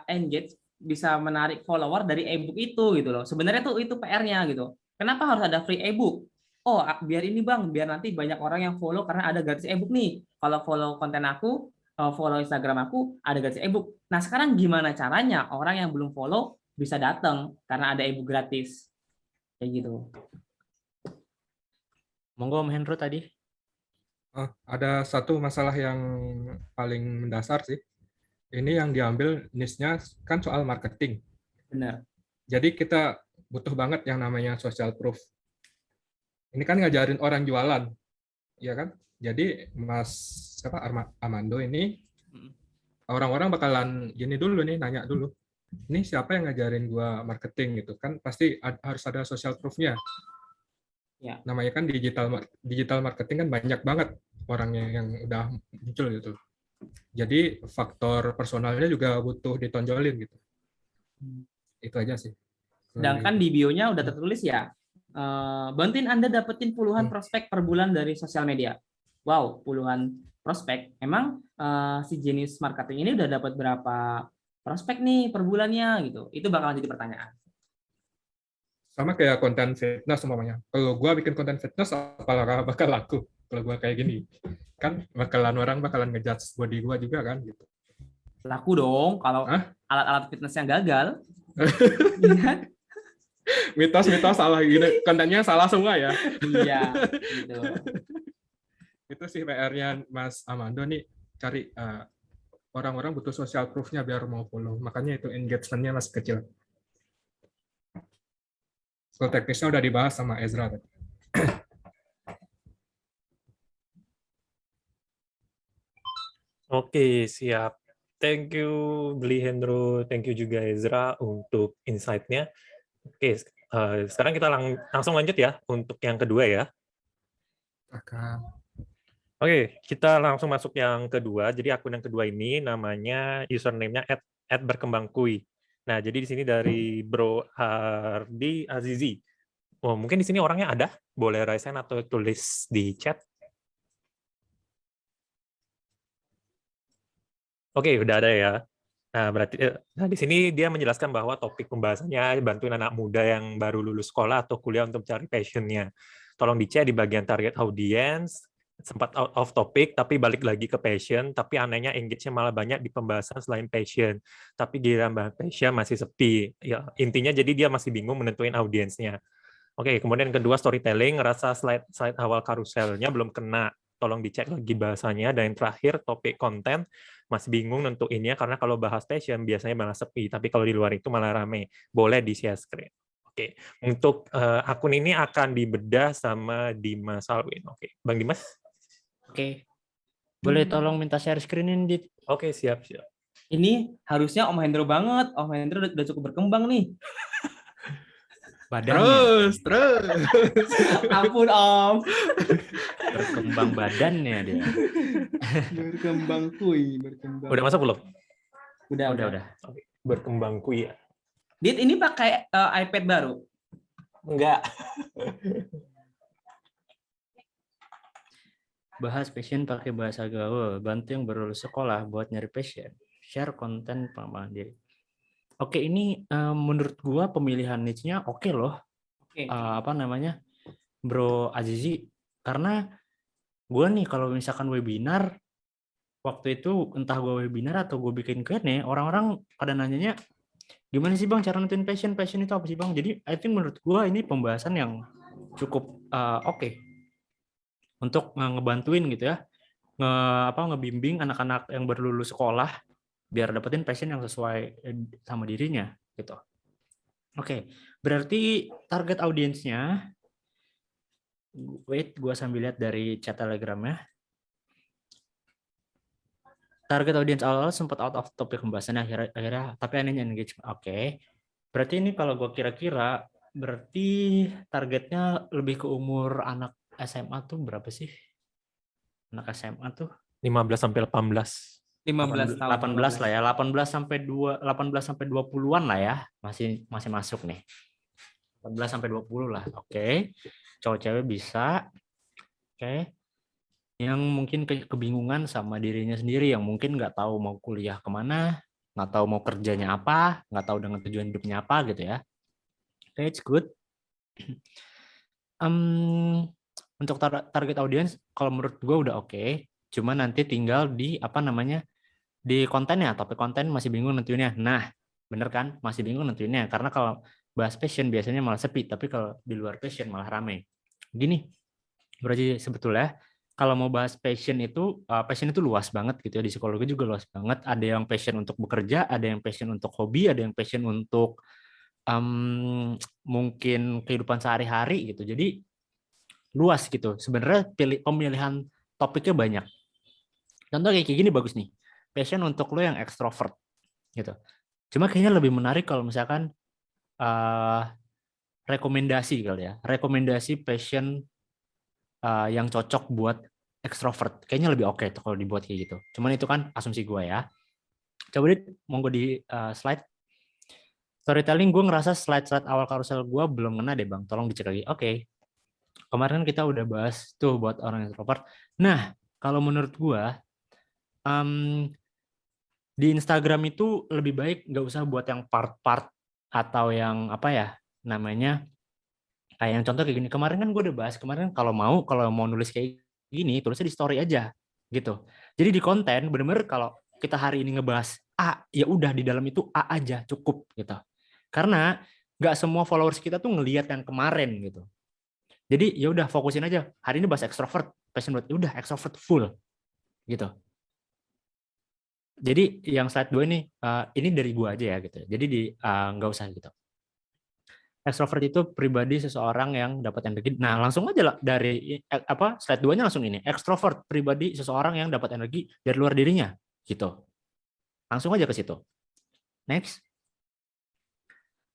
engage, bisa menarik follower dari e-book itu gitu loh. Sebenarnya tuh itu PR-nya gitu. Kenapa harus ada free e-book? Oh, biar ini Bang, biar nanti banyak orang yang follow karena ada gratis e-book nih. Kalau follow konten aku, follow Instagram aku, ada gratis e-book. Nah, sekarang gimana caranya orang yang belum follow bisa datang karena ada e-book gratis? Kayak gitu. Monggo Om Hendro tadi. Ada satu masalah yang paling mendasar sih. Ini yang diambil niche-nya kan soal marketing. Benar. Jadi kita butuh banget yang namanya social proof. Ini kan ngajarin orang jualan, ya kan? Jadi Amando ini orang-orang bakalan gini dulu nih, nanya dulu. Ini siapa yang ngajarin gua marketing gitu kan? Pasti harus ada social proof-nya. Ya. Namanya kan digital marketing kan banyak banget orangnya yang udah muncul gitu. Jadi faktor personalnya juga butuh ditonjolin gitu. Itu aja sih. Sedangkan di bio-nya udah tertulis ya, bantuin Anda dapetin puluhan prospek per bulan dari sosial media. Wow, puluhan prospek. Emang si jenis marketing ini udah dapat berapa prospek nih per bulannya gitu? Itu bakalan jadi pertanyaan. Sama kayak konten fitness semuanya. Kalau gua bikin konten fitness, apakah bakal laku? Kalau gua kayak gini, kan orang bakalan ngejudge body gua juga kan gitu. Laku dong kalau alat-alat fitnessnya gagal. Mitos salah gini, kontennya salah semua ya. Iya, gitu. Itu sih PR-nya Mas Amando nih, cari orang-orang butuh social proof-nya biar mau follow. Makanya itu engagement-nya masih kecil. Soal teknisnya udah dibahas sama Ezra. Oke, siap. Thank you, Bli Hendro. Thank you juga Ezra untuk insight-nya. Oke, sekarang kita langsung lanjut ya untuk yang kedua ya. Oke, kita langsung masuk yang kedua. Jadi akun yang kedua ini namanya username-nya @berkembangkui. Nah, jadi di sini dari Bro Hardi Azizi. Oh, mungkin di sini orangnya ada, boleh raise hand atau tulis di chat. Oke, udah ada ya. Nah, berarti di sini dia menjelaskan bahwa topik pembahasannya bantuin anak muda yang baru lulus sekolah atau kuliah untuk cari passion-nya. Tolong dicek di bagian target audience, sempat out of topic, tapi balik lagi ke passion, tapi anehnya engage-nya malah banyak di pembahasan selain passion. Tapi giliran bahas passion masih sepi. Ya, intinya jadi dia masih bingung menentuin audiensnya. Oke, kemudian kedua storytelling, ngerasa slide awal karuselnya belum kena. Tolong dicek lagi bahasanya. Dan yang terakhir, topik konten, masih bingung nentuinnya, karena kalau bahas passion biasanya malah sepi, tapi kalau di luar itu malah rame. Boleh di-share screen. Oke, untuk akun ini akan dibedah sama Dimas Alwin. Oke, Bang Dimas? Oke. Boleh tolong minta share screen-in, Dit? Oke, siap. Ini harusnya Om Hendro banget. Om Hendro udah cukup berkembang nih. Badannya. Terus. Ampun Om. Berkembang badannya dia. Berkembang berkembang. Udah masuk belum? Udah. Oke. Berkembang ya. Dit, ini pakai iPad baru? Enggak. Bahas passion pakai bahasa gaul, bantu yang baru lulus sekolah buat nyari passion, share konten pengembangan diri. Oke, ini menurut gua pemilihan niche-nya oke loh. Oke. Bro Azizi, karena gua nih kalau misalkan webinar, waktu itu entah gua webinar atau gua bikin Q&A, orang-orang pada nanyanya, gimana sih Bang cara nentuin passion itu apa sih Bang? Jadi I think menurut gua ini pembahasan yang cukup oke. Untuk ngebantuin gitu ya, ngebimbing anak-anak yang baru lulus sekolah biar dapetin passion yang sesuai sama dirinya gitu. Oke, berarti target audiensnya, wait, gua sambil lihat dari chat Telegramnya. Target audiens awal sempat out of topic pembahasannya akhirnya tapi anehnya engagement. Oke, berarti ini kalau gua kira-kira berarti targetnya lebih ke umur anak SMA tuh berapa sih? Anak SMA tuh 15 sampai 18. 15 tahun. 18 lah ya, 18 sampai 20-an lah ya. Masih masuk nih. 18 sampai 20 lah. Oke. Cowok cewek bisa. Oke. Yang mungkin kebingungan sama dirinya sendiri, yang mungkin nggak tahu mau kuliah kemana, nggak tahu mau kerjanya apa, nggak tahu dengan tujuan hidupnya apa gitu ya. Oke, it's good. Untuk target audience kalau menurut gue udah oke. Cuma nanti tinggal di di kontennya, topik konten masih bingung nentuinnya. Nah, bener kan? Masih bingung nentuinnya karena kalau bahas passion biasanya malah sepi, tapi kalau di luar passion malah rame. Gini, berarti sebetulnya kalau mau bahas passion itu luas banget gitu ya, di psikologi juga luas banget. Ada yang passion untuk bekerja, ada yang passion untuk hobi, ada yang passion untuk mungkin kehidupan sehari-hari gitu. Jadi luas gitu. Sebenarnya pemilihan topiknya banyak. Contoh kayak gini bagus nih. Passion untuk lo yang ekstrovert gitu. Cuma kayaknya lebih menarik kalau misalkan rekomendasi kali ya. Rekomendasi passion yang cocok buat ekstrovert. Kayaknya lebih oke tuh kalau dibuat kayak gitu. Cuman itu kan asumsi gue ya. Coba deh monggo di slide. Storytelling, gue ngerasa slide-slide awal karusel gue belum ngena deh Bang. Tolong dicek lagi. Oke. Kemarin kita udah bahas tuh buat orang introvert. Nah, kalau menurut gue, di Instagram itu lebih baik nggak usah buat yang part-part atau yang kayak yang contoh kayak gini. Kemarin kan gue udah bahas, kemarin kalau mau nulis kayak gini, tulisnya di story aja gitu. Jadi di konten bener-bener kalau kita hari ini ngebahas A, ya udah di dalam itu A aja cukup gitu. Karena nggak semua followers kita tuh ngelihat yang kemarin gitu. Jadi ya udah fokusin aja. Hari ini bahas extrovert, passion buat udah extrovert full gitu. Jadi yang slide 2 ini dari gua aja ya gitu. Jadi nggak usah gitu. Extrovert itu pribadi seseorang yang dapat energi. Nah, langsung aja lah dari slide 2-nya langsung ini. Extrovert pribadi seseorang yang dapat energi dari luar dirinya gitu. Langsung aja ke situ. Next.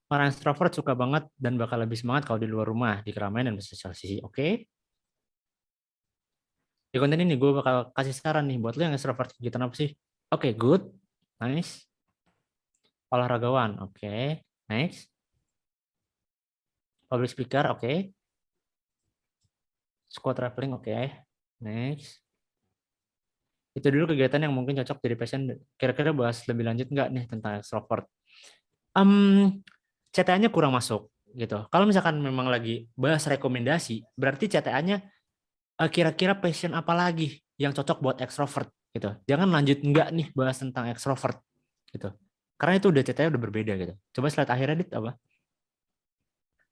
Orang extrovert suka banget dan bakal lebih semangat kalau di luar rumah, di keramaian dan bersosialisasi. Oke. Di konten ini gue bakal kasih saran nih buat lo yang extrovert kegiatan apa sih? Oke, good. Nice. Olahragawan. Oke. Next. Public speaker. Oke. Squad traveling. Oke. Next. Itu dulu kegiatan yang mungkin cocok jadi passion. Kira-kira bahas lebih lanjut nggak nih tentang extrovert? CTA-nya kurang masuk gitu. Kalau misalkan memang lagi bahas rekomendasi, berarti CTA-nya kira-kira passion apa lagi yang cocok buat ekstrovert gitu. Jangan lanjut enggak nih bahas tentang ekstrovert gitu. Karena itu udah ceritanya udah berbeda gitu. Coba slide akhirnya Dit apa?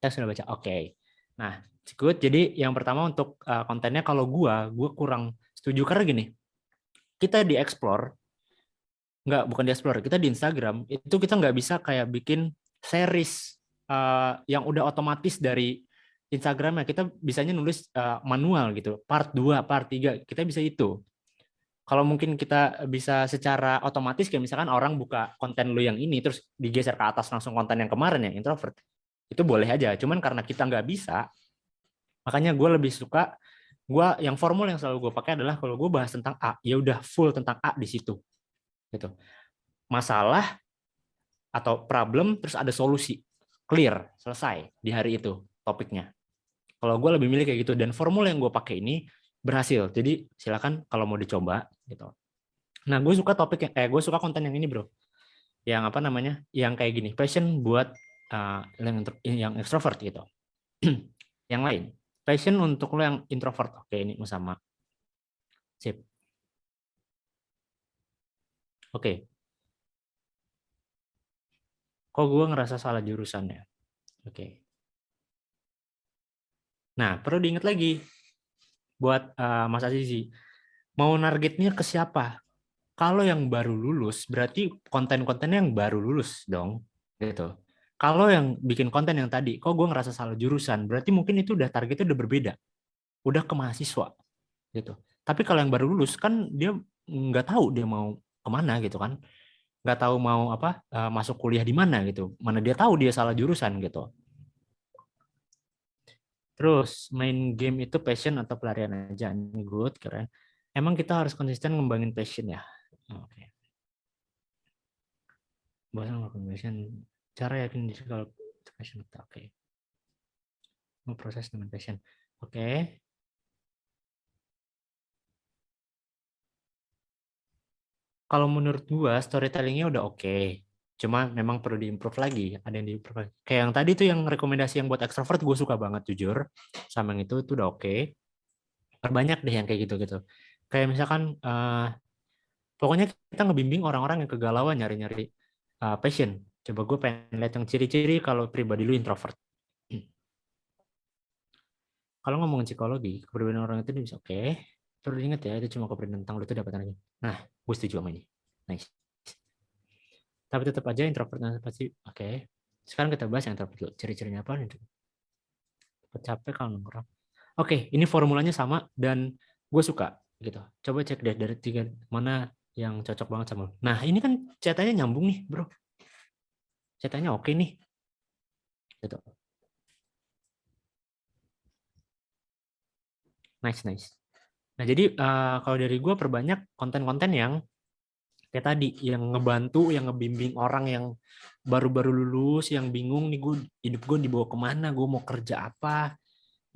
Kita sudah baca. Oke. Nah, good. Jadi yang pertama untuk kontennya kalau gua kurang setuju karena gini. Kita di explore bukan di explore, kita di Instagram itu kita nggak bisa kayak bikin series yang udah otomatis dari Instagram ya. Kita bisanya nulis manual gitu, part 2, part 3, kita bisa itu. Kalau mungkin kita bisa secara otomatis kayak misalkan orang buka konten lu yang ini terus digeser ke atas langsung konten yang kemarin yang introvert, itu boleh aja. Cuman karena kita nggak bisa, makanya gue lebih suka yang formul yang selalu gue pakai adalah kalau gue bahas tentang A, ya udah full tentang A di situ gitu. Masalah atau problem terus ada solusi, clear, selesai di hari itu topiknya. Kalau gue lebih milih kayak gitu, dan formula yang gue pakai ini berhasil. Jadi silakan kalau mau dicoba gitu. Nah, gue suka gue suka konten yang ini, bro. Yang apa namanya? Yang kayak gini, passion buat yang extrovert gitu. Yang lain, passion untuk lo yang introvert. Oke, ini sama. Sip. Oke. Kok gue ngerasa salah jurusan ya? Oke. Nah, perlu diingat lagi buat Mas Azizi, mau targetnya ke siapa? Kalau yang baru lulus, berarti konten-kontennya yang baru lulus dong, gitu. Kalau yang bikin konten yang tadi, kok gue ngerasa salah jurusan, berarti mungkin itu udah targetnya udah berbeda, udah ke mahasiswa, gitu. Tapi kalau yang baru lulus kan dia nggak tahu dia mau kemana gitu kan, nggak tahu mau apa masuk kuliah di mana gitu, mana dia tahu dia salah jurusan gitu. Terus main game itu passion atau pelarian aja, ini good, keren. Emang kita harus konsisten ngembangin passion ya. Oke. Bahasa ngelakuin passion, cara yakin diri kalau passion. Oke. Mau proses dengan passion. Oke. Kalau menurut gua storytellingnya udah oke. Cuma memang perlu diimprove lagi. Ada yang diimprove lagi. Kayak yang tadi tuh yang rekomendasi yang buat extrovert gue suka banget jujur. Sama yang itu udah oke. Perbanyak deh yang kayak gitu-gitu. Kayak misalkan pokoknya kita ngebimbing orang-orang yang kegalauan nyari-nyari passion. Coba gue pengen lihat yang ciri-ciri kalau pribadi lu introvert. Kalau ngomongin psikologi, kepribadian orang itu bisa oke. Perlu diingat ya, itu cuma kepribadian tentang lu itu dapatan aja. Nah, gue setuju sama ini. Nice. Tapi tetap aja introvert pasti oke. Sekarang kita bahas yang introvert dulu. Ciri-cirinya apa nih? Capek kalau nongkrong. Oke, ini formulanya sama dan gue suka gitu. Coba cek deh dari 3 mana yang cocok banget sama lu. Nah, ini kan chatanya nyambung nih, bro. Chatanya oke nih. Gitu. Nice. Nah, jadi kalau dari gue perbanyak konten-konten yang kayak tadi, yang ngebantu, yang ngebimbing orang yang baru-baru lulus, yang bingung nih hidup gue dibawa kemana, gue mau kerja apa,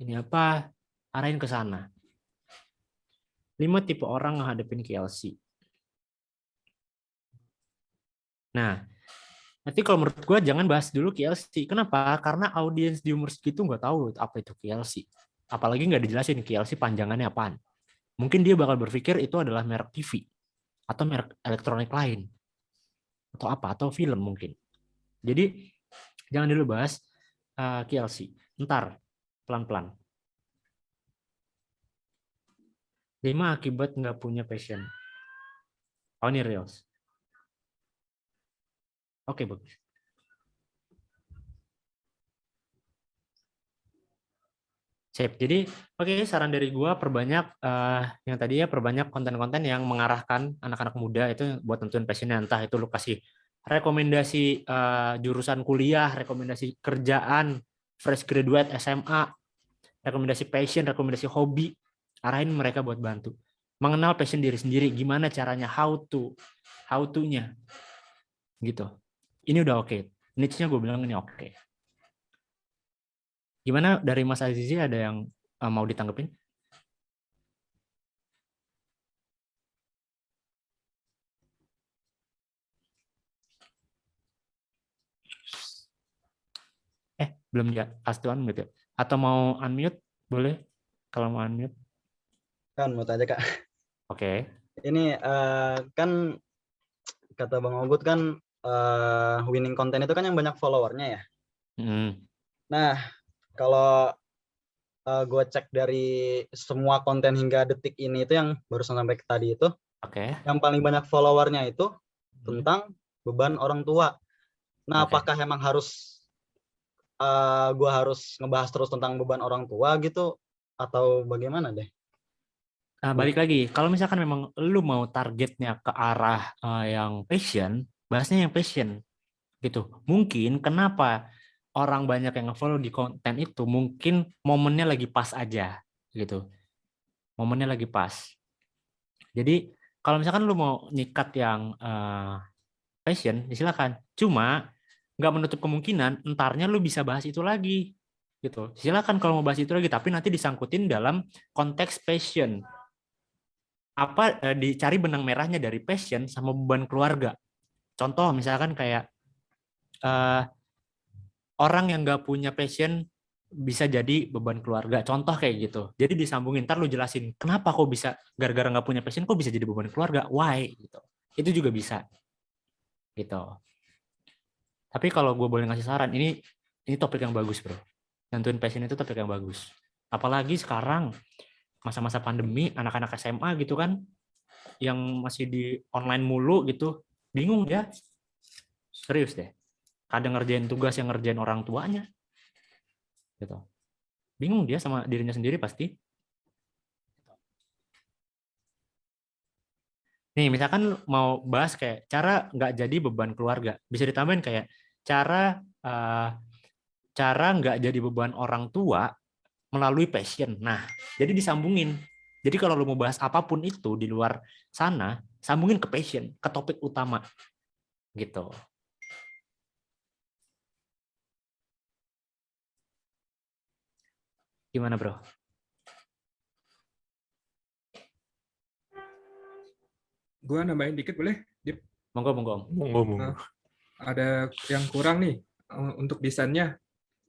ini apa, arahin ke sana. 5 tipe orang ngadepin KLC. Nah, nanti kalau menurut gue jangan bahas dulu KLC. Kenapa? Karena audiens di umur segitu nggak tahu apa itu KLC. Apalagi nggak dijelasin KLC panjangannya apaan. Mungkin dia bakal berpikir itu adalah merek TV atau merek elektronik lain atau apa, atau film mungkin. Jadi jangan dulu bahas KLC. Ntar pelan-pelan. 5 akibat nggak punya passion. Oh, ini reels. Oke, bagus. Sip. Jadi, oke, saran dari gua perbanyak yang tadi ya, perbanyak konten-konten yang mengarahkan anak-anak muda itu buat tentuin passionnya. Entah itu lu kasih rekomendasi jurusan kuliah, rekomendasi kerjaan, fresh graduate SMA, rekomendasi passion, rekomendasi hobi, arahin mereka buat bantu. Mengenal passion diri sendiri, gimana caranya, how to-nya. Gitu. Ini udah oke. Niche-nya gue bilang ini oke. Gimana dari Mas Azizi, ada yang mau ditanggepin? Belum ya, pasti unmute ya. Atau mau unmute, boleh kalau mau unmute. Kan mau tanya Kak. Oke. Ini kan kata Bang Ogut kan winning content itu kan yang banyak followernya ya. Mm, Nah, kalau gue cek dari semua konten hingga detik ini itu yang barusan sampai ke tadi itu, Oke. yang paling banyak followernya itu Hmm, tentang beban orang tua. Nah, Oke. apakah emang harus gue harus ngebahas terus tentang beban orang tua gitu atau bagaimana deh? Nah, balik lagi, kalau misalkan memang lu mau targetnya ke arah yang passion, bahasnya yang passion gitu. Mungkin kenapa orang banyak yang nge-follow di konten itu, mungkin momennya lagi pas aja gitu. Momennya lagi pas. Jadi kalau misalkan lu mau nyikat yang passion, ya silakan. Cuma nggak menutup kemungkinan entarnya lu bisa bahas itu lagi gitu. Silakan kalau mau bahas itu lagi, tapi nanti disangkutin dalam konteks passion. Dicari benang merahnya dari passion sama beban keluarga. Contoh misalkan kayak eh, orang yang nggak punya passion bisa jadi beban keluarga. Contoh kayak gitu. Jadi disambungin, ntar lu jelasin kenapa kok bisa gara-gara nggak punya passion kok bisa jadi beban keluarga. Why gitu. Itu juga bisa gitu. Tapi kalau gue boleh ngasih saran, ini topik yang bagus bro. Nentuin passion itu topik yang bagus. Apalagi sekarang masa-masa pandemi, anak-anak SMA gitu kan, yang masih di online mulu gitu, bingung ya. Serius deh. Kadang ngerjain tugas yang ngerjain orang tuanya. Gitu. Bingung dia sama dirinya sendiri pasti. Nih, misalkan mau bahas kayak cara nggak jadi beban keluarga. Bisa ditambahin kayak cara cara nggak jadi beban orang tua melalui passion. Nah, jadi disambungin. Jadi kalau lu mau bahas apapun itu di luar sana, sambungin ke passion, ke topik utama gitu. Gimana, bro? Gue nambahin dikit boleh? Dip? Monggo, monggo. Ngomong. Ada yang kurang nih untuk desainnya.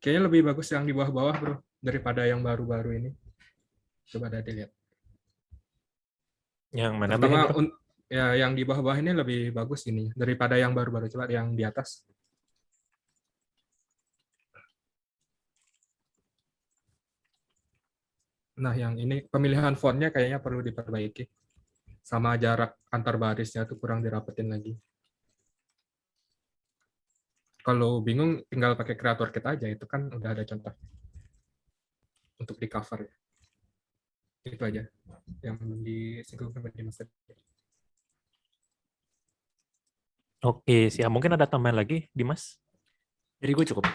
Kayaknya lebih bagus yang di bawah-bawah bro daripada yang baru-baru ini. Coba ada dilihat. Yang mana Terutama bro? ya yang di bawah-bawah ini lebih bagus ini daripada yang baru-baru. Coba yang di atas. Nah, yang ini pemilihan fontnya kayaknya perlu diperbaiki. Sama jarak antar barisnya tuh kurang dirapetin lagi. Kalau bingung tinggal pakai Creator Kit aja, itu kan udah ada contoh untuk di cover. Itu aja yang di single di master. Oke, siap. Mungkin ada tambahan lagi, Dimas? Jadi gue cukup.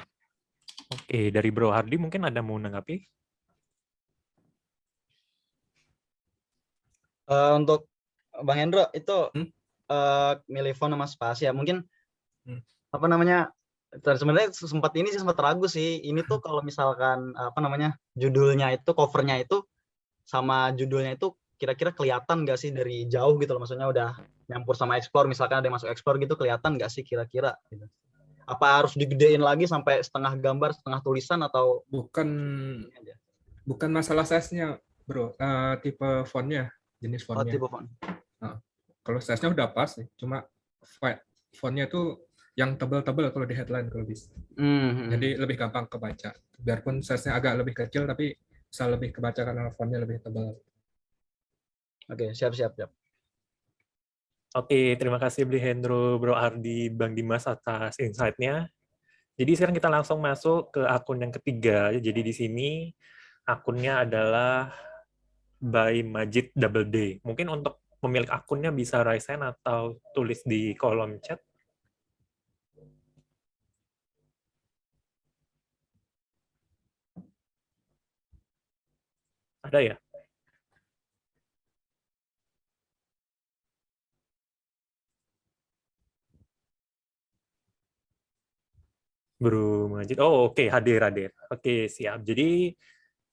Oke, dari Bro Hardi mungkin ada mau menanggapi? Untuk Bang Hendro itu Hmm? milih font sama spasi ya mungkin Hmm. apa namanya sebenarnya sempat ragu sih ini tuh kalau misalkan apa namanya judulnya itu covernya itu sama judulnya itu kira-kira kelihatan nggak sih dari jauh gitu loh, maksudnya udah nyampur sama explore, misalkan ada yang masuk explore gitu kelihatan nggak sih kira-kira gitu. Apa harus digedein lagi sampai setengah gambar setengah tulisan atau Bukan masalah size-nya, bro. Tipe fontnya, jenis fontnya. tipe font? Nah, kalau size-nya udah pas nih, cuma fontnya itu yang tebal-tebal kalau di headline kalau bisa. Jadi lebih gampang kebaca. Biarpun size-nya agak lebih kecil, tapi bisa lebih kebaca karena fontnya lebih tebal. Oke, siap. Oke, terima kasih Bli Hendro, Bro Ardi, Bang Dimas atas insight-nya. Jadi sekarang kita langsung masuk ke akun yang ketiga. Jadi di sini akunnya adalah by Majid Double D. Mungkin untuk pemilik akunnya bisa raise hand atau tulis di kolom chat. Ada ya? Bro Majid. Oh, oke, hadir. Oke, siap. Jadi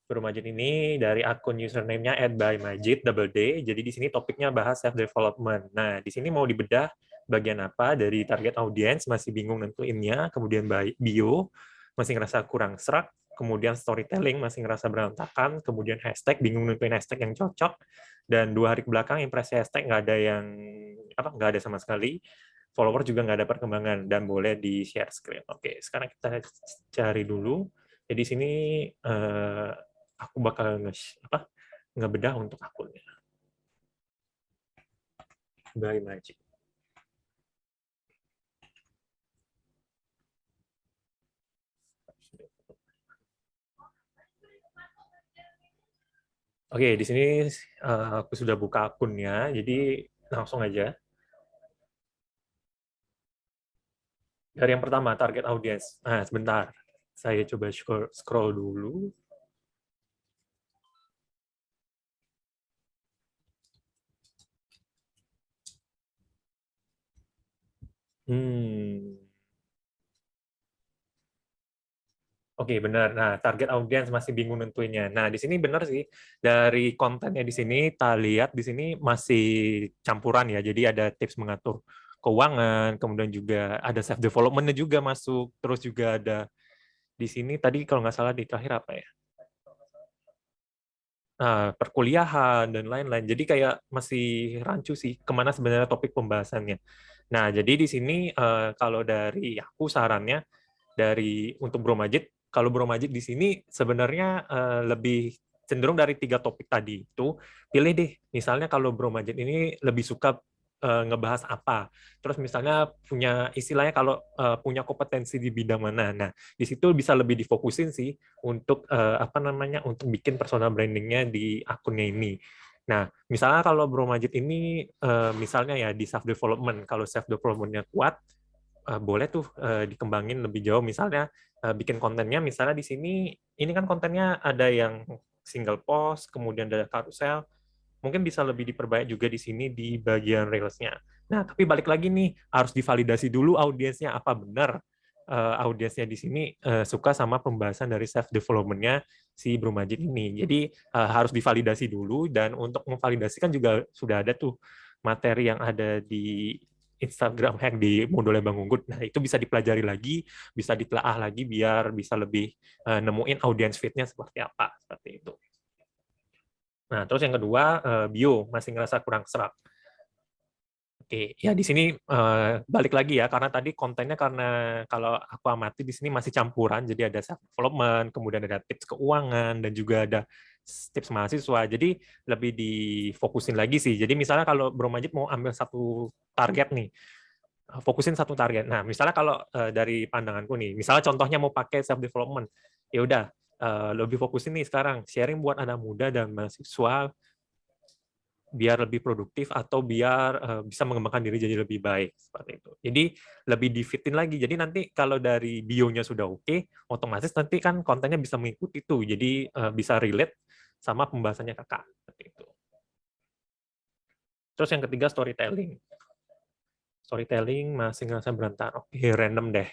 Bro Majid ini dari akun username-nya @bymajid_d. Jadi di sini topiknya bahas self development. Nah, di sini mau dibedah bagian apa dari target audience, masih bingung nentuinnya, kemudian bio, masih ngerasa kurang serak, kemudian storytelling masih ngerasa berantakan, kemudian hashtag bingung nentuin hashtag yang cocok, dan 2 hari kebelakang impresi hashtag nggak ada sama sekali, follower juga nggak ada perkembangan, dan boleh di share screen. Oke, sekarang kita cari dulu. Jadi sini aku bakal ngebedah untuk akunnya. By Magic. Oke, di sini aku sudah buka akunnya, jadi langsung aja. Dari yang pertama, target audience. Nah, sebentar. Saya coba scroll dulu. Oke, benar. Nah, target audience masih bingung nentuinnya. Nah, di sini benar sih. Dari kontennya di sini, kita lihat di sini masih campuran ya. Jadi ada tips mengatur keuangan, kemudian juga ada self development-nya juga masuk. Terus juga ada di sini tadi kalau nggak salah di terakhir apa ya? Nah, perkuliahan dan lain-lain. Jadi kayak masih rancu sih kemana sebenarnya topik pembahasannya. Nah, jadi di sini kalau dari aku sarannya untuk Bro Majid, kalau Bro Majid di sini sebenarnya lebih cenderung dari 3 topik tadi itu, pilih deh. Misalnya kalau Bro Majid ini lebih suka ngebahas apa. Terus misalnya punya istilahnya kalau punya kompetensi di bidang mana. Nah, di situ bisa lebih difokusin sih untuk untuk bikin personal brandingnya di akunnya ini. Nah, misalnya kalau Bro Majid ini misalnya ya di self development, kalau self development-nya kuat, boleh tuh dikembangin lebih jauh. Misalnya bikin kontennya, misalnya di sini ini kan kontennya ada yang single post, kemudian ada carousel, mungkin bisa lebih diperbaik juga di sini di bagian reels-nya. Nah, tapi balik lagi nih, harus divalidasi dulu audiensnya apa benar audiensnya di sini suka sama pembahasan dari self development-nya si Bro Majid ini. Jadi harus divalidasi dulu, dan untuk memvalidasikan juga sudah ada tuh materi yang ada di Instagram hack di modulnya Bang Unggut. Nah, itu bisa dipelajari lagi, bisa ditelaah lagi biar bisa lebih nemuin audience fit-nya seperti apa, seperti itu. Nah, terus yang kedua, bio, masih ngerasa kurang serak. Oke, ya di sini balik lagi ya, karena tadi kontennya karena kalau aku amati di sini masih campuran, jadi ada self development, kemudian ada tips keuangan, dan juga ada tips mahasiswa. Jadi lebih difokusin lagi sih. Jadi misalnya kalau Bro Majid mau ambil satu target nih, fokusin satu target. Nah, misalnya kalau dari pandanganku nih, misalnya contohnya mau pakai self development, ya udah lebih fokusin nih sekarang sharing buat anak muda dan mahasiswa biar lebih produktif atau biar bisa mengembangkan diri jadi lebih baik, seperti itu. Jadi lebih di-fit-in lagi. Jadi nanti kalau dari bio-nya sudah oke, otomatis nanti kan kontennya bisa mengikuti itu. Jadi bisa relate sama pembahasannya Kakak, seperti itu. Terus yang ketiga storytelling. Storytelling masih ngerasa berantakan. Oke, random deh.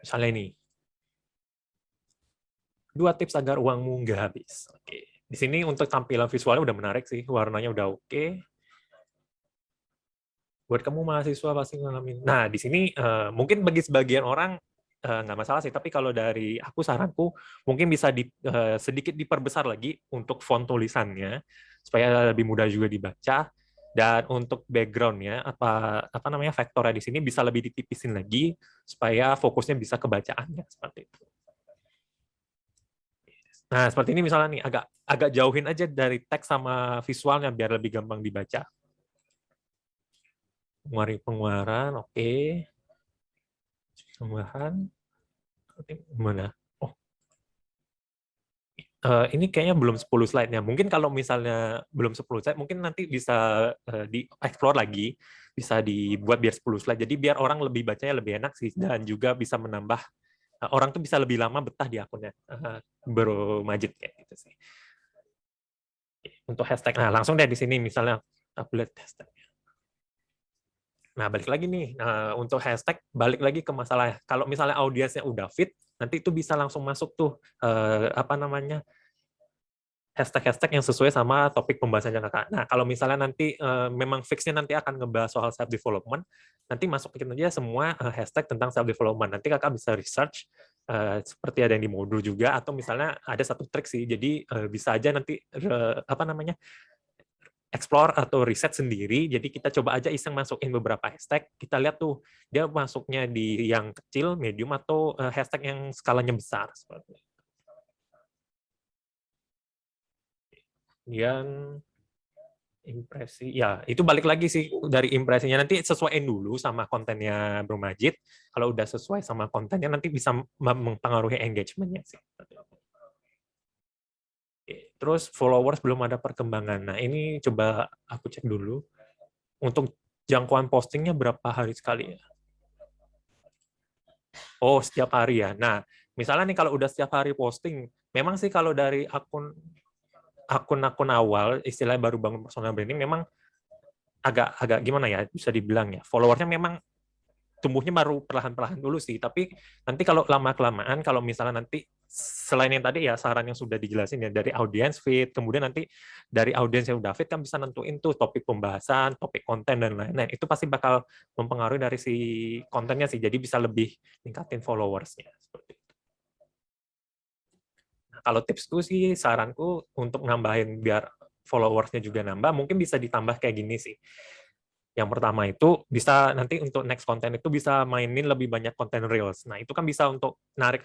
Misalnya ini. 2 tips agar uangmu nggak habis. Oke. Di sini untuk tampilan visualnya udah menarik sih, warnanya udah oke. Buat kamu mahasiswa pasti ngalamin. Nah, di sini mungkin bagi sebagian orang nggak masalah sih, tapi kalau dari aku saranku mungkin bisa sedikit diperbesar lagi untuk font tulisannya supaya lebih mudah juga dibaca, dan untuk background-nya apa namanya vektornya di sini bisa lebih ditipisin lagi supaya fokusnya bisa kebacaannya, seperti itu. Nah, seperti ini misalnya nih, agak jauhin aja dari teks sama visualnya biar lebih gampang dibaca. Pengeluaran, oke. Tambahan. Gimana? Oh. Ini kayaknya belum 10 slide-nya. Mungkin kalau misalnya belum 10 slide, mungkin nanti bisa di-explore lagi, bisa dibuat biar 10 slide. Jadi biar orang lebih bacanya lebih enak sih, dan juga bisa menambah orang tuh bisa lebih lama betah di akunnya Bro Majid kayak gitu sih. Untuk hashtag, nah langsung deh di sini misalnya upload hashtagnya. Nah balik lagi nih, untuk hashtag balik lagi ke masalah kalau misalnya audiensnya udah fit, nanti itu bisa langsung masuk tuh hashtag-hashtag yang sesuai sama topik pembahasannya Kakak. Nah, kalau misalnya nanti memang fix-nya nanti akan ngebahas soal self development, nanti masukin aja semua hashtag tentang self development. Nanti Kakak bisa research seperti ada yang di modul juga, atau misalnya ada satu trik sih, jadi bisa aja nanti apa namanya explore atau riset sendiri. Jadi kita coba aja iseng masukin beberapa hashtag, kita lihat tuh dia masuknya di yang kecil, medium, atau hashtag yang skalanya besar seperti itu. Kemudian impresi, ya itu balik lagi sih dari impresinya, nanti sesuaiin dulu sama kontennya Bro Majid. Kalau udah sesuai sama kontennya nanti bisa mempengaruhi engagement-nya sih. Oke, terus followers belum ada perkembangan. Nah ini coba aku cek dulu. Untuk jangkauan postingnya berapa hari sekali ya? Oh, setiap hari ya. Nah, misalnya nih kalau udah setiap hari posting, memang sih kalau dari akun-akun awal, istilahnya baru bangun personal branding, memang agak gimana ya, bisa dibilang ya, followersnya memang tumbuhnya baru perlahan-perlahan dulu sih. Tapi nanti kalau lama-kelamaan, kalau misalnya nanti selain yang tadi ya saran yang sudah dijelasin ya dari audience feed, kemudian nanti dari audience yang udah feed kan bisa nentuin tuh topik pembahasan, topik konten dan lain-lain. Itu pasti bakal mempengaruhi dari si kontennya sih. Jadi bisa lebih ningkatin followersnya seperti itu. Nah, kalau tipsku sih, saranku untuk nambahin biar followersnya juga nambah, mungkin bisa ditambah kayak gini sih. Yang pertama itu bisa nanti untuk next konten itu bisa mainin lebih banyak konten reels. Nah, itu kan bisa untuk narik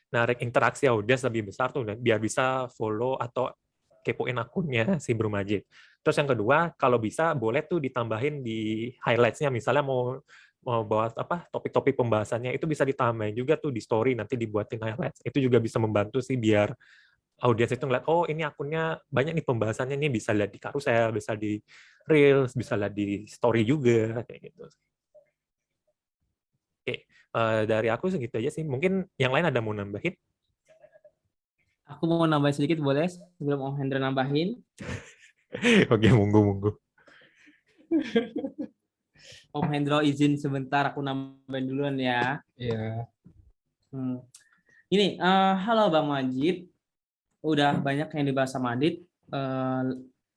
narik interaksi audiens lebih besar tuh biar bisa follow atau kepoin akunnya si Bro Majid. Terus yang kedua, kalau bisa boleh tuh ditambahin di highlights-nya, misalnya mau bawa topik-topik pembahasannya itu bisa ditambahin juga tuh di story, nanti dibuatin highlights. Itu juga bisa membantu sih biar audiens itu ngeliat, oh ini akunnya banyak nih pembahasannya, nih bisa lihat di carousel, bisa di reels, bisa lihat di story juga kayak gitu. Oke, dari aku segitu aja sih. Mungkin yang lain ada mau nambahin? Aku mau nambahin sedikit boleh sebelum Om Hendra nambahin. Oke, monggo. Om Hendro izin sebentar, aku nambahin duluan ya. Iya. Ini, halo Bang Majid. Udah banyak yang dibahas sama Adit.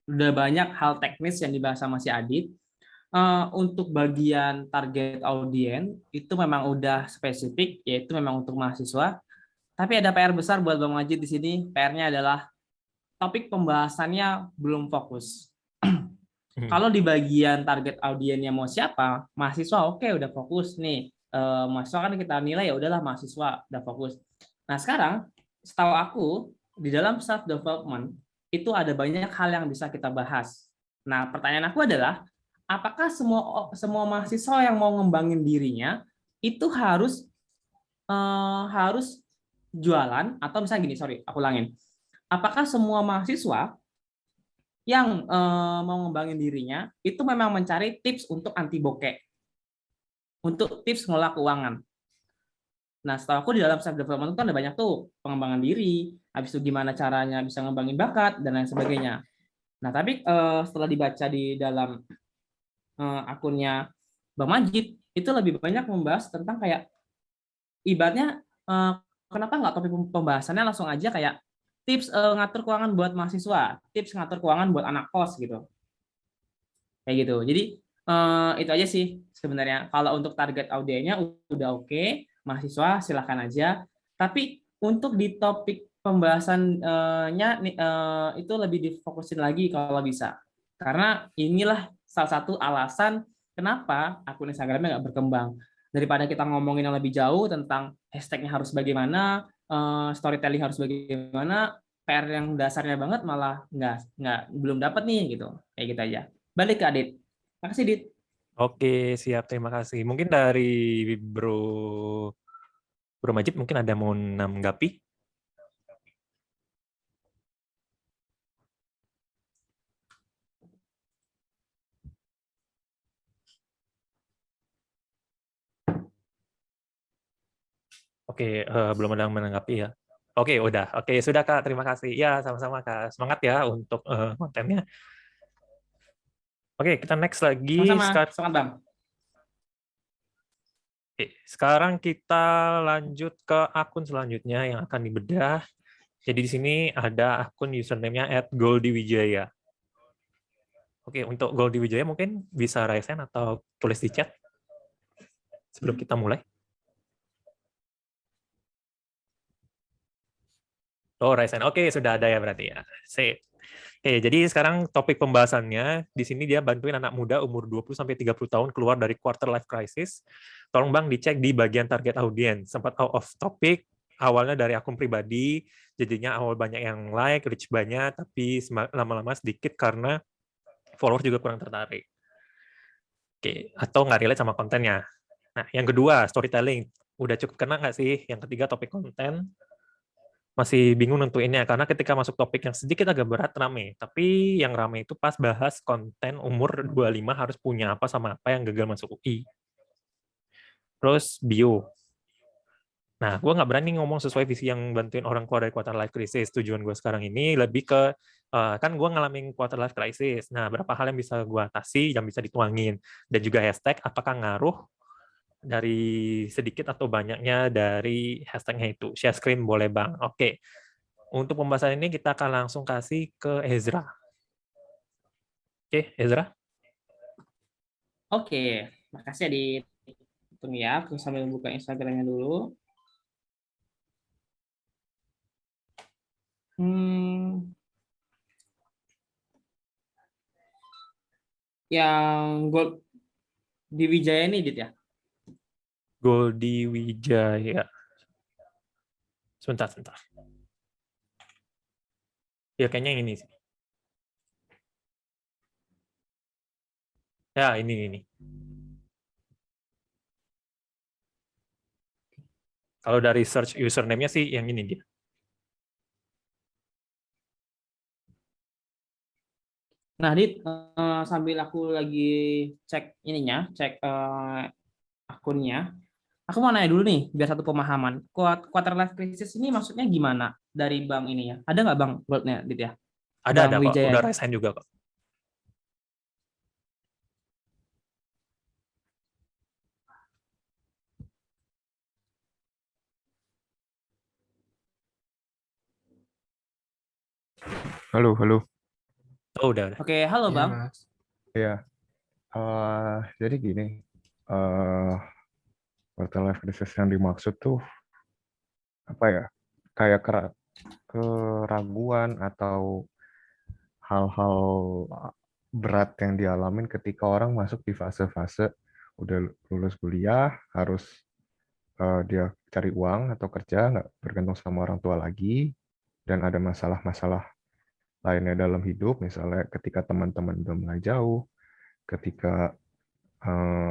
Udah banyak hal teknis yang dibahas sama si Adit. Untuk bagian target audiens itu memang udah spesifik, yaitu memang untuk mahasiswa. Tapi ada PR besar buat Bang Majid di sini. PR-nya adalah topik pembahasannya belum fokus. Kalau di bagian target audiensnya mau siapa, mahasiswa oke, udah fokus nih. Mahasiswa kan kita nilai ya udahlah mahasiswa udah fokus. Nah sekarang setahu aku di dalam self development itu ada banyak hal yang bisa kita bahas. Nah pertanyaan aku adalah apakah semua mahasiswa yang mau ngembangin dirinya itu harus jualan, atau misalnya gini, aku ulangin. Apakah semua mahasiswa yang mau ngembangin dirinya itu memang mencari tips untuk anti bokeh, untuk tips ngelola keuangan? Nah, setahu aku di dalam self development itu ada banyak tuh pengembangan diri, habis itu gimana caranya bisa ngembangin bakat dan lain sebagainya. Nah, tapi setelah dibaca di dalam akunnya Bang Majid itu lebih banyak membahas tentang kayak ibaratnya kenapa nggak topik pembahasannya langsung aja kayak tips ngatur keuangan buat mahasiswa, tips ngatur keuangan buat anak kos gitu. Kayak gitu. Jadi itu aja sih sebenarnya. Kalau untuk target audiensnya udah oke, mahasiswa silahkan aja. Tapi untuk di topik pembahasannya itu lebih difokusin lagi kalau bisa. Karena inilah salah satu alasan kenapa akun Instagramnya nggak berkembang. Daripada kita ngomongin yang lebih jauh tentang hashtagnya harus bagaimana, storytelling harus bagaimana, PR yang dasarnya banget malah belum dapat nih gitu. Kayak gitu aja. Balik ke Adit. Makasih, Dit. Oke, siap. Terima kasih. Mungkin dari Bro Majid mungkin ada mau menanggapi? Oke, belum ada yang menanggapi ya. Oke, udah. Oke, sudah Kak. Terima kasih. Ya, sama-sama Kak. Semangat ya untuk kontennya. Oke, kita next lagi. Sama-sama. Semangat, Bang. Oke, sekarang kita lanjut ke akun selanjutnya yang akan dibedah. Jadi di sini ada akun username-nya @goldiwijaya. Oke, untuk Goldiwijaya mungkin bisa raise hand atau tulis di chat sebelum kita mulai. Oh, Ryzen. Oke, sudah ada ya berarti ya. Sip. Oke, jadi sekarang topik pembahasannya di sini dia bantuin anak muda umur 20 sampai 30 tahun keluar dari quarter life crisis. Tolong Bang dicek di bagian target audience. Sempat out of topic, awalnya dari akun pribadi, jadinya awal banyak yang like, reach banyak, tapi lama-lama sedikit karena follower juga kurang tertarik. Oke, atau nggak relate sama kontennya. Nah, yang kedua, storytelling. Udah cukup kena nggak sih? Yang ketiga, topik konten. Masih bingung nentuinnya, karena ketika masuk topik yang sedikit agak berat, rame. Tapi yang rame itu pas bahas konten umur 25 harus punya apa sama apa yang gagal masuk UI. Terus bio. Nah, gue nggak berani ngomong sesuai visi yang bantuin orang keluar dari quarter life crisis. Tujuan gue sekarang ini lebih ke, kan gue ngalamin quarter life crisis. Nah, berapa hal yang bisa gue atasi, yang bisa dituangin. Dan juga hashtag, apakah ngaruh dari sedikit atau banyaknya dari hashtagnya itu. Share screen boleh Bang. Oke. Untuk pembahasan ini kita akan langsung kasih ke Ezra. Oke, Ezra. Oke, makasih ya tunggu ya, aku sambil buka Instagramnya dulu. Yang gold di Wijaya ini, Dit ya? Goldi Wijaya. Sebentar. Ya, kayaknya yang ini sih. Ya, ini. Kalau dari search username-nya sih yang ini dia. Nah, Dit, sambil aku lagi cek ininya, cek akunnya, aku mau nanya dulu nih, biar satu pemahaman. Quarter life crisis ini maksudnya gimana dari bank ini ya? Ada nggak Bang goldnya, Dit ya? Ada Bang kok, Wijaya. udah resign juga kok. Halo. Oh, udah. Oke, halo Iya, Bang. Mas. Ya, jadi gini, quarter life crisis yang dimaksud tuh apa ya? Kayak keraguan atau hal-hal berat yang dialamin ketika orang masuk di fase-fase udah lulus kuliah, harus dia cari uang atau kerja, nggak bergantung sama orang tua lagi, dan ada masalah-masalah lainnya dalam hidup, misalnya ketika teman-teman udah mulai jauh, ketika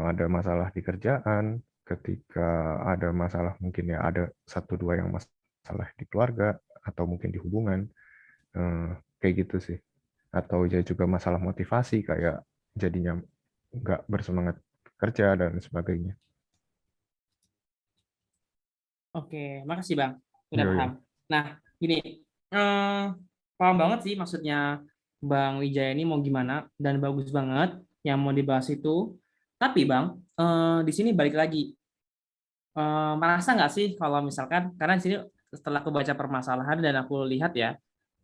ada masalah di kerjaan, ketika ada masalah mungkin ya ada 1-2 yang masalah di keluarga atau mungkin di hubungan, kayak gitu sih. Atau ya juga masalah motivasi kayak jadinya nggak bersemangat kerja dan sebagainya. Oke, makasih Bang. Udah Yo. paham. Nah, gini, paham banget sih maksudnya Bang Wijaya ini mau gimana, dan bagus banget yang mau dibahas itu. Tapi Bang, di sini balik lagi. Merasa nggak sih kalau misalkan, karena di sini setelah aku baca permasalahan dan aku lihat ya,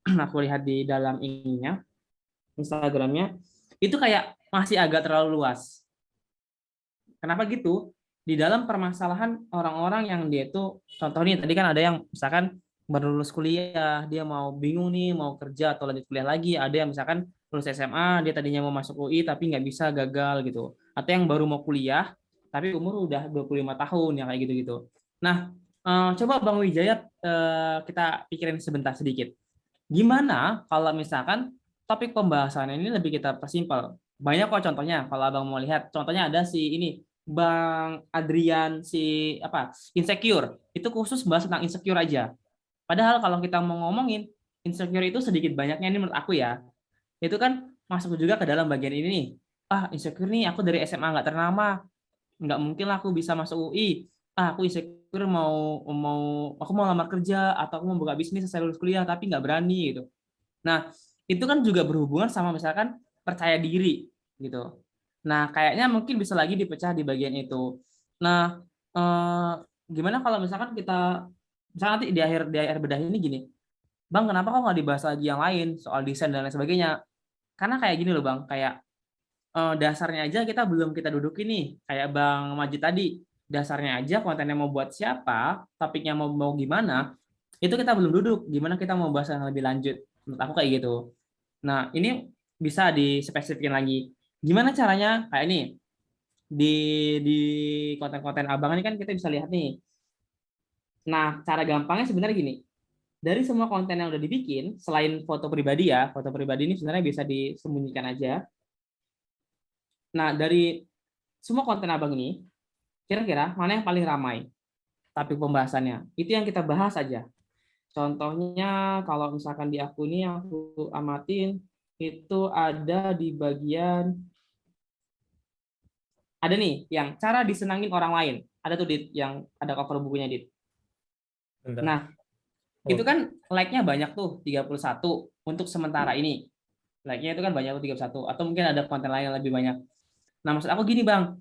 aku lihat di dalam ininya, Instagramnya, itu kayak masih agak terlalu luas. Kenapa gitu? Di dalam permasalahan orang-orang yang dia itu, contoh nih tadi kan ada yang misalkan baru lulus kuliah, dia mau bingung nih mau kerja atau lanjut kuliah lagi. Ada yang misalkan lulus SMA, dia tadinya mau masuk UI tapi nggak bisa, gagal gitu. Atau yang baru mau kuliah tapi umur udah 25 tahun, yang kayak gitu-gitu. Nah, coba Bang Wijaya, kita pikirin sebentar sedikit. Gimana kalau misalkan topik pembahasan ini lebih kita persimpel? Banyak kok contohnya, kalau Abang mau lihat. Contohnya ada si ini, Bang Adrian, si apa, insecure. Itu khusus bahas tentang insecure aja. Padahal kalau kita mau ngomongin insecure itu sedikit banyaknya, ini menurut aku ya, itu kan masuk juga ke dalam bagian ini nih. Insecure nih, aku dari SMA nggak ternama, nggak mungkin lah aku bisa masuk UI. Aku insecure aku mau lamar kerja atau aku mau buka bisnis selesai lulus kuliah tapi nggak berani gitu. Nah, itu kan juga berhubungan sama misalkan percaya diri gitu. Nah, kayaknya mungkin bisa lagi dipecah di bagian itu. Nah, gimana kalau misalkan kita misalkan nanti di akhir bedah ini gini, Bang, kenapa kok nggak dibahas lagi yang lain soal desain dan lain sebagainya? Karena kayak gini loh Bang, kayak dasarnya aja kita belum kita dudukin nih, kayak Bang Majid tadi. Dasarnya aja kontennya mau buat siapa, topiknya mau gimana, itu kita belum duduk, gimana kita mau bahas yang lebih lanjut. Menurut aku kayak gitu. Nah, ini bisa dispesifikin lagi. Gimana caranya? Kayak ini di konten-konten abang ini kan kita bisa lihat nih. Nah, cara gampangnya sebenarnya gini. Dari semua konten yang udah dibikin, selain foto pribadi ya, foto pribadi ini sebenarnya bisa disembunyikan aja. Nah, dari semua konten abang ini, kira-kira mana yang paling ramai topik pembahasannya? Itu yang kita bahas aja. Contohnya kalau misalkan di aku ini yang aku amatin itu ada di bagian ada nih yang cara disenangin orang lain. Ada tuh Dit yang ada cover bukunya Dit. Bentar. Nah, itu kan like-nya banyak tuh 31 untuk sementara ini. Like-nya itu kan banyak tuh 31 atau mungkin ada konten lain yang lebih banyak. Nah, maksud aku gini, Bang.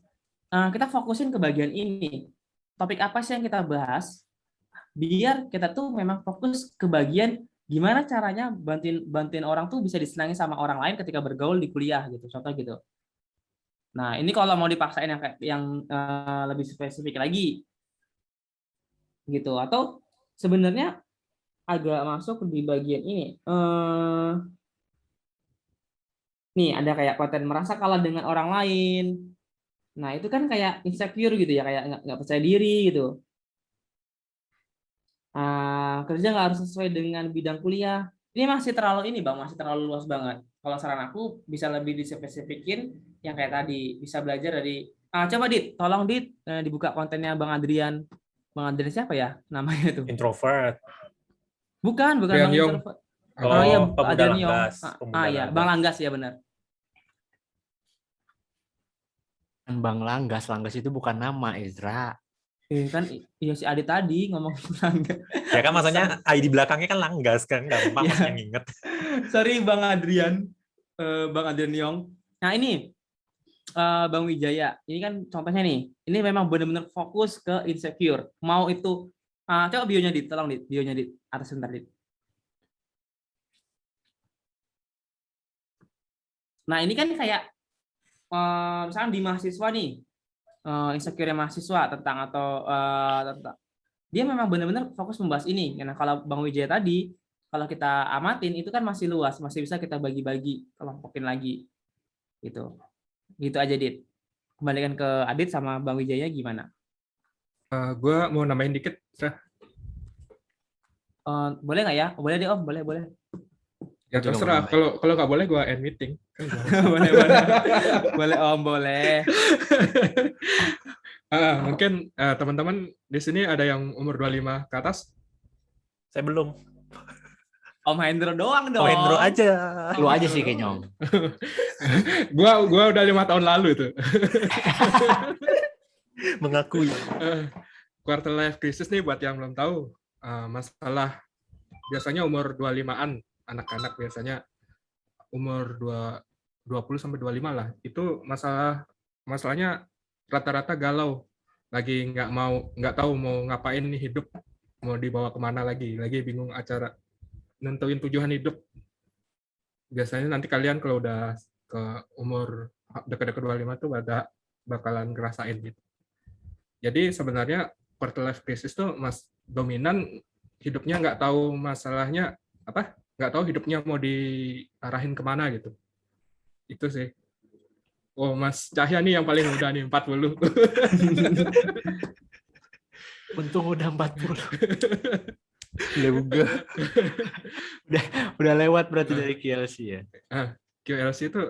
Kita fokusin ke bagian ini. Topik apa sih yang kita bahas? Biar kita tuh memang fokus ke bagian gimana caranya bantuin orang tuh bisa disenangi sama orang lain ketika bergaul di kuliah gitu, contoh gitu. Nah, ini kalau mau dipaksain yang lebih spesifik lagi gitu, atau sebenarnya agak masuk di bagian ini. Nih ada kayak konten merasa kalah dengan orang lain. Nah, itu kan kayak insecure gitu ya, kayak nggak percaya diri gitu. Kerja nggak harus sesuai dengan bidang kuliah. Ini masih terlalu ini Bang, masih terlalu luas banget. Kalau saran aku bisa lebih dispesifikin yang kayak tadi, bisa belajar dari coba Dit, tolong Dit dibuka kontennya Bang Adrian. Bang Adrian siapa ya namanya itu? Introvert. Bukan Adrian Bang Yong. introvert. Oh, iya Pemuda Adrian Yong. Langgas. Pemuda Iya, Langgas. Bang Langgas ya benar. Bang Langgas itu bukan nama Ezra. Kan iya si Adi tadi ngomong Langgas. Ya kan maksudnya ID belakangnya kan Langgas kan, gampang Iya. maksudnya nginget. Sorry Bang Adrian, Bang Adrian Yong. Nah ini Bang Wijaya, ini kan contohnya nih. Ini memang benar-benar fokus ke insecure. Mau itu, coba bionya Dit, tolong Dit, bionya Dit, atas sebentar Dit. Nah ini kan kayak, misalkan di mahasiswa nih, insecure mahasiswa tentang tentang dia memang benar-benar fokus membahas ini. Karena kalau Bang Wijaya tadi, kalau kita amatin itu kan masih luas, masih bisa kita bagi-bagi, kelompokin lagi, gitu. Gitu aja Dit. Kembalikan ke Adit sama Bang Wijaya gimana? Gue mau nambahin dikit, Sah. Boleh nggak ya? Boleh deh Om, boleh. Ya Juga terserah. mau Kalau nggak boleh gue end meeting. boleh. Boleh Om, boleh. Mungkin teman-teman di sini ada yang umur 25 ke atas. Saya belum. Om Hendro doang dong. Oh, Hendro aja. Lu aja sih kayaknya Om. Gua udah 5 tahun lalu itu. Mengakui. Quarter life crisis nih buat yang belum tahu, masalah biasanya umur 25-an, anak-anak biasanya umur 20 sampai 25 lah. Itu masalahnya rata-rata galau. Lagi nggak tahu mau ngapain nih hidup, mau dibawa kemana lagi bingung acara nentuin tujuan hidup. Biasanya nanti kalian kalau udah ke umur dekat-dekat 25 tuh bakalan ngerasain gitu. Jadi sebenarnya quarter life crisis tuh dominan hidupnya nggak tahu masalahnya apa, nggak tahu hidupnya mau diarahin kemana gitu. Itu sih. Oh, Mas Cahya nih yang paling muda nih, 40. Untung udah 40. udah lewat berarti dari QLC ya. QLC itu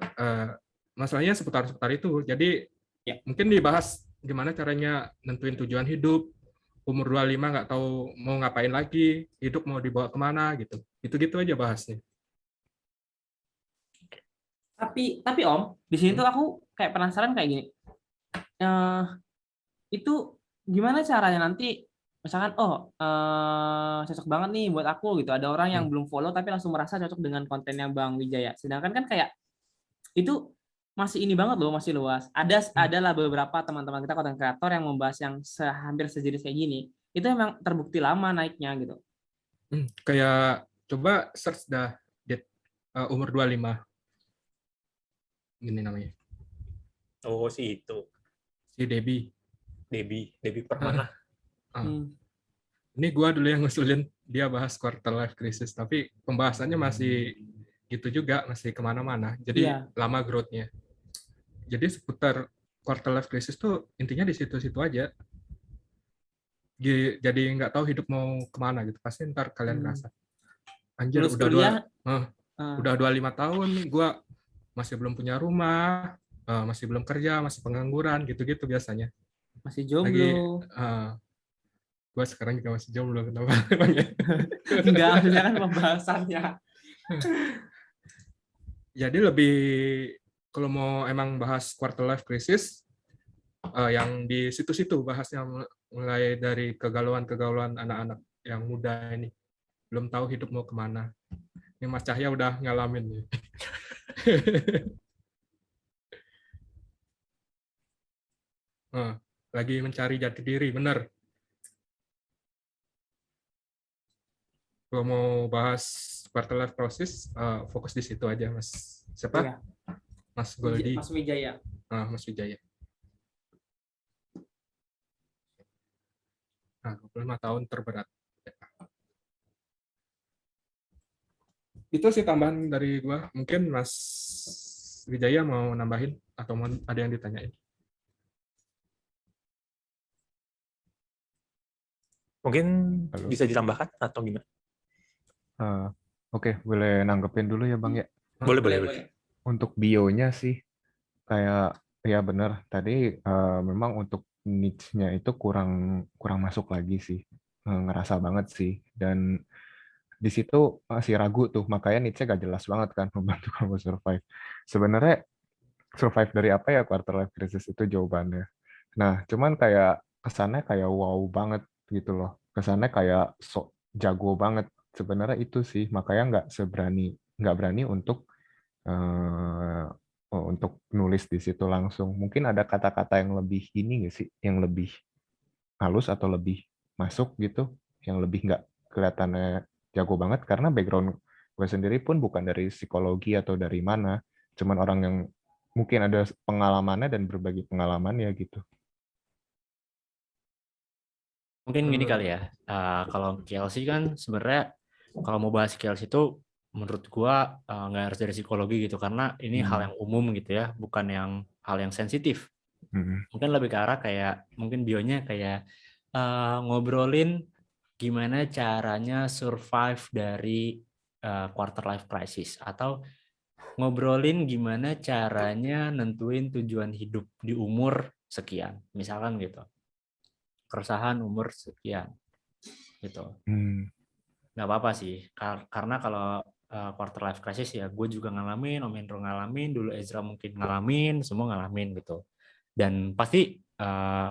masalahnya seputar itu. Jadi ya, mungkin dibahas gimana caranya nentuin tujuan hidup. Umur 25 nggak tahu mau ngapain lagi, hidup mau dibawa kemana gitu. Gitu-gitu aja bahasnya. Tapi Om, di sini tuh aku kayak penasaran kayak gini. Itu gimana caranya nanti misalkan cocok banget nih buat aku gitu. Ada orang yang belum follow tapi langsung merasa cocok dengan kontennya Bang Wijaya. Sedangkan kan kayak itu masih ini banget loh, masih luas. Adalah beberapa teman-teman kita konten kreator yang membahas yang hampir sejenis kayak gini. Itu emang terbukti lama naiknya gitu. Kayak coba search dah umur 25. Gini namanya. Oh, si itu. Si Debbie Permana. Ini gua dulu yang ngusulin dia bahas quarter life crisis, tapi pembahasannya masih gitu juga, masih kemana-mana. Jadi Iya. lama growth-nya. Jadi seputar quarter life crisis tuh intinya di situ-situ aja. Jadi nggak tahu hidup mau kemana gitu. Pasti ntar kalian merasa, anjir Lulus kuliah, udah 25 tahun nih gue masih belum punya rumah, masih belum kerja, masih pengangguran gitu-gitu biasanya. masih Lagi jomblo. gue sekarang juga masih jomblo, kenapa emang ya? Enggak, maksudnya kan pembahasannya. Jadi lebih kalau mau emang bahas quarter life crisis, yang di situ-situ bahasnya, mulai dari kegalauan-kegalauan anak-anak yang muda ini belum tahu hidup mau kemana. Ini Mas Cahya udah ngalamin nih. Lagi mencari jati diri, bener. Kalau mau bahas quarter life crisis, fokus di situ aja, Mas. Siapa? Iya. Mas Goldi. Mas Wijaya. Mas Wijaya. Nah, 25 tahun terberat. Itu sih tambahan dari gua. Mungkin Mas Wijaya mau nambahin atau mau ada yang ditanyain? Mungkin Halo. bisa ditambahkan atau gimana? Oke, boleh nanggepin dulu ya Bang ya. Boleh. Untuk bionya sih kayak ya benar tadi, memang untuk niche-nya itu kurang masuk lagi sih. Ngerasa banget sih, dan di situ masih ragu tuh, makanya niche-nya gak jelas banget kan membantu kamu survive. Sebenarnya survive dari apa ya quarter life crisis itu jawabannya. Nah, cuman kayak kesannya kayak wow banget gitu loh. Kesannya kayak sok jago banget. Sebenarnya itu sih, makanya nggak berani untuk nulis di situ langsung. Mungkin ada kata-kata yang lebih ini nggak sih, yang lebih halus atau lebih masuk gitu, yang lebih nggak kelihatannya jago banget, karena background gue sendiri pun bukan dari psikologi atau dari mana, cuman orang yang mungkin ada pengalamannya dan berbagi pengalaman ya gitu. Mungkin gini kali ya, kalau KLC kan sebenarnya kalau mau bahas KLC itu menurut gua nggak harus dari psikologi gitu, karena ini hal yang umum gitu ya, bukan hal yang sensitif. Mungkin lebih ke arah kayak mungkin bionya kayak ngobrolin gimana caranya survive dari quarter life crisis, atau ngobrolin gimana caranya nentuin tujuan hidup di umur sekian, misalkan gitu. Keresahan umur sekian gitu. Nggak apa-apa sih, karena kalau quarter life crisis ya gue juga ngalamin, Om Hendro ngalamin, dulu Ezra mungkin ngalamin, semua ngalamin gitu. Dan pasti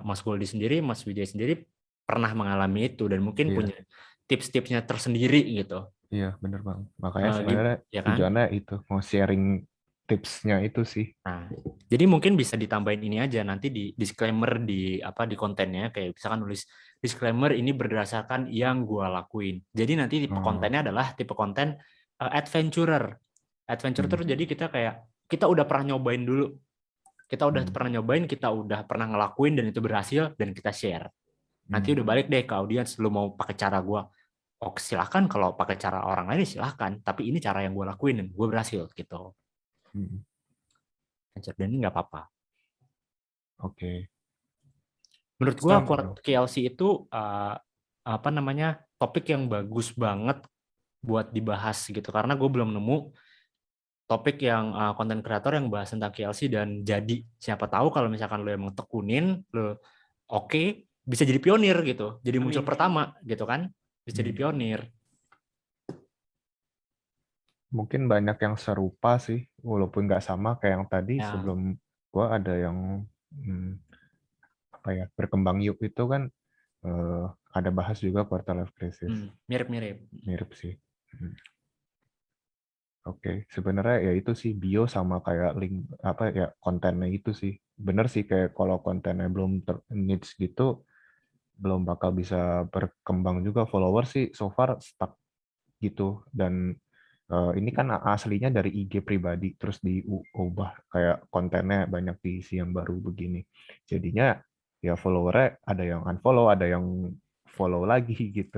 Mas Goldi sendiri, Mas Wijaya sendiri pernah mengalami itu dan mungkin punya tips-tipsnya tersendiri gitu. Iya, bener Bang. Makanya sebenarnya ya kan? tujuannya itu mau sharing tipsnya itu sih. Nah, jadi mungkin bisa ditambahin ini aja nanti di disclaimer di kontennya, kayak misalkan nulis disclaimer ini berdasarkan yang gua lakuin. Jadi nanti tipe kontennya adalah tipe konten adventurer. Adventurer itu jadi kita udah pernah nyobain dulu. Kita udah pernah nyobain, kita udah pernah ngelakuin dan itu berhasil dan kita share. Nanti udah balik deh ke audiens, lu mau pakai cara gua. Oh, silakan, kalau pakai cara orang lain silakan, tapi ini cara yang gua lakuin dan gua berhasil gitu. Dan ini nggak apa-apa. Oke. Menurut gua KLC itu topik yang bagus banget buat dibahas gitu, karena gue belum nemu topik yang konten kreator yang bahas tentang KLC dan jadi siapa tahu kalau misalkan lo emang tekunin, lo bisa jadi pionir gitu, jadi muncul pertama gitu kan, bisa jadi pionir. Mungkin banyak yang serupa sih, walaupun nggak sama kayak yang tadi. Sebelum gua ada yang berkembang yuk itu kan ada bahas juga quarter life crisis. Mirip sih. Oke, sebenarnya ya itu sih bio sama kayak link kontennya itu sih. Bener sih, kayak kalau kontennya belum niche gitu belum bakal bisa berkembang juga. Follower sih so far stuck gitu, dan ini kan aslinya dari IG pribadi terus diubah kayak kontennya banyak diisi yang baru begini. Jadinya ya followernya ada yang unfollow, ada yang follow lagi gitu.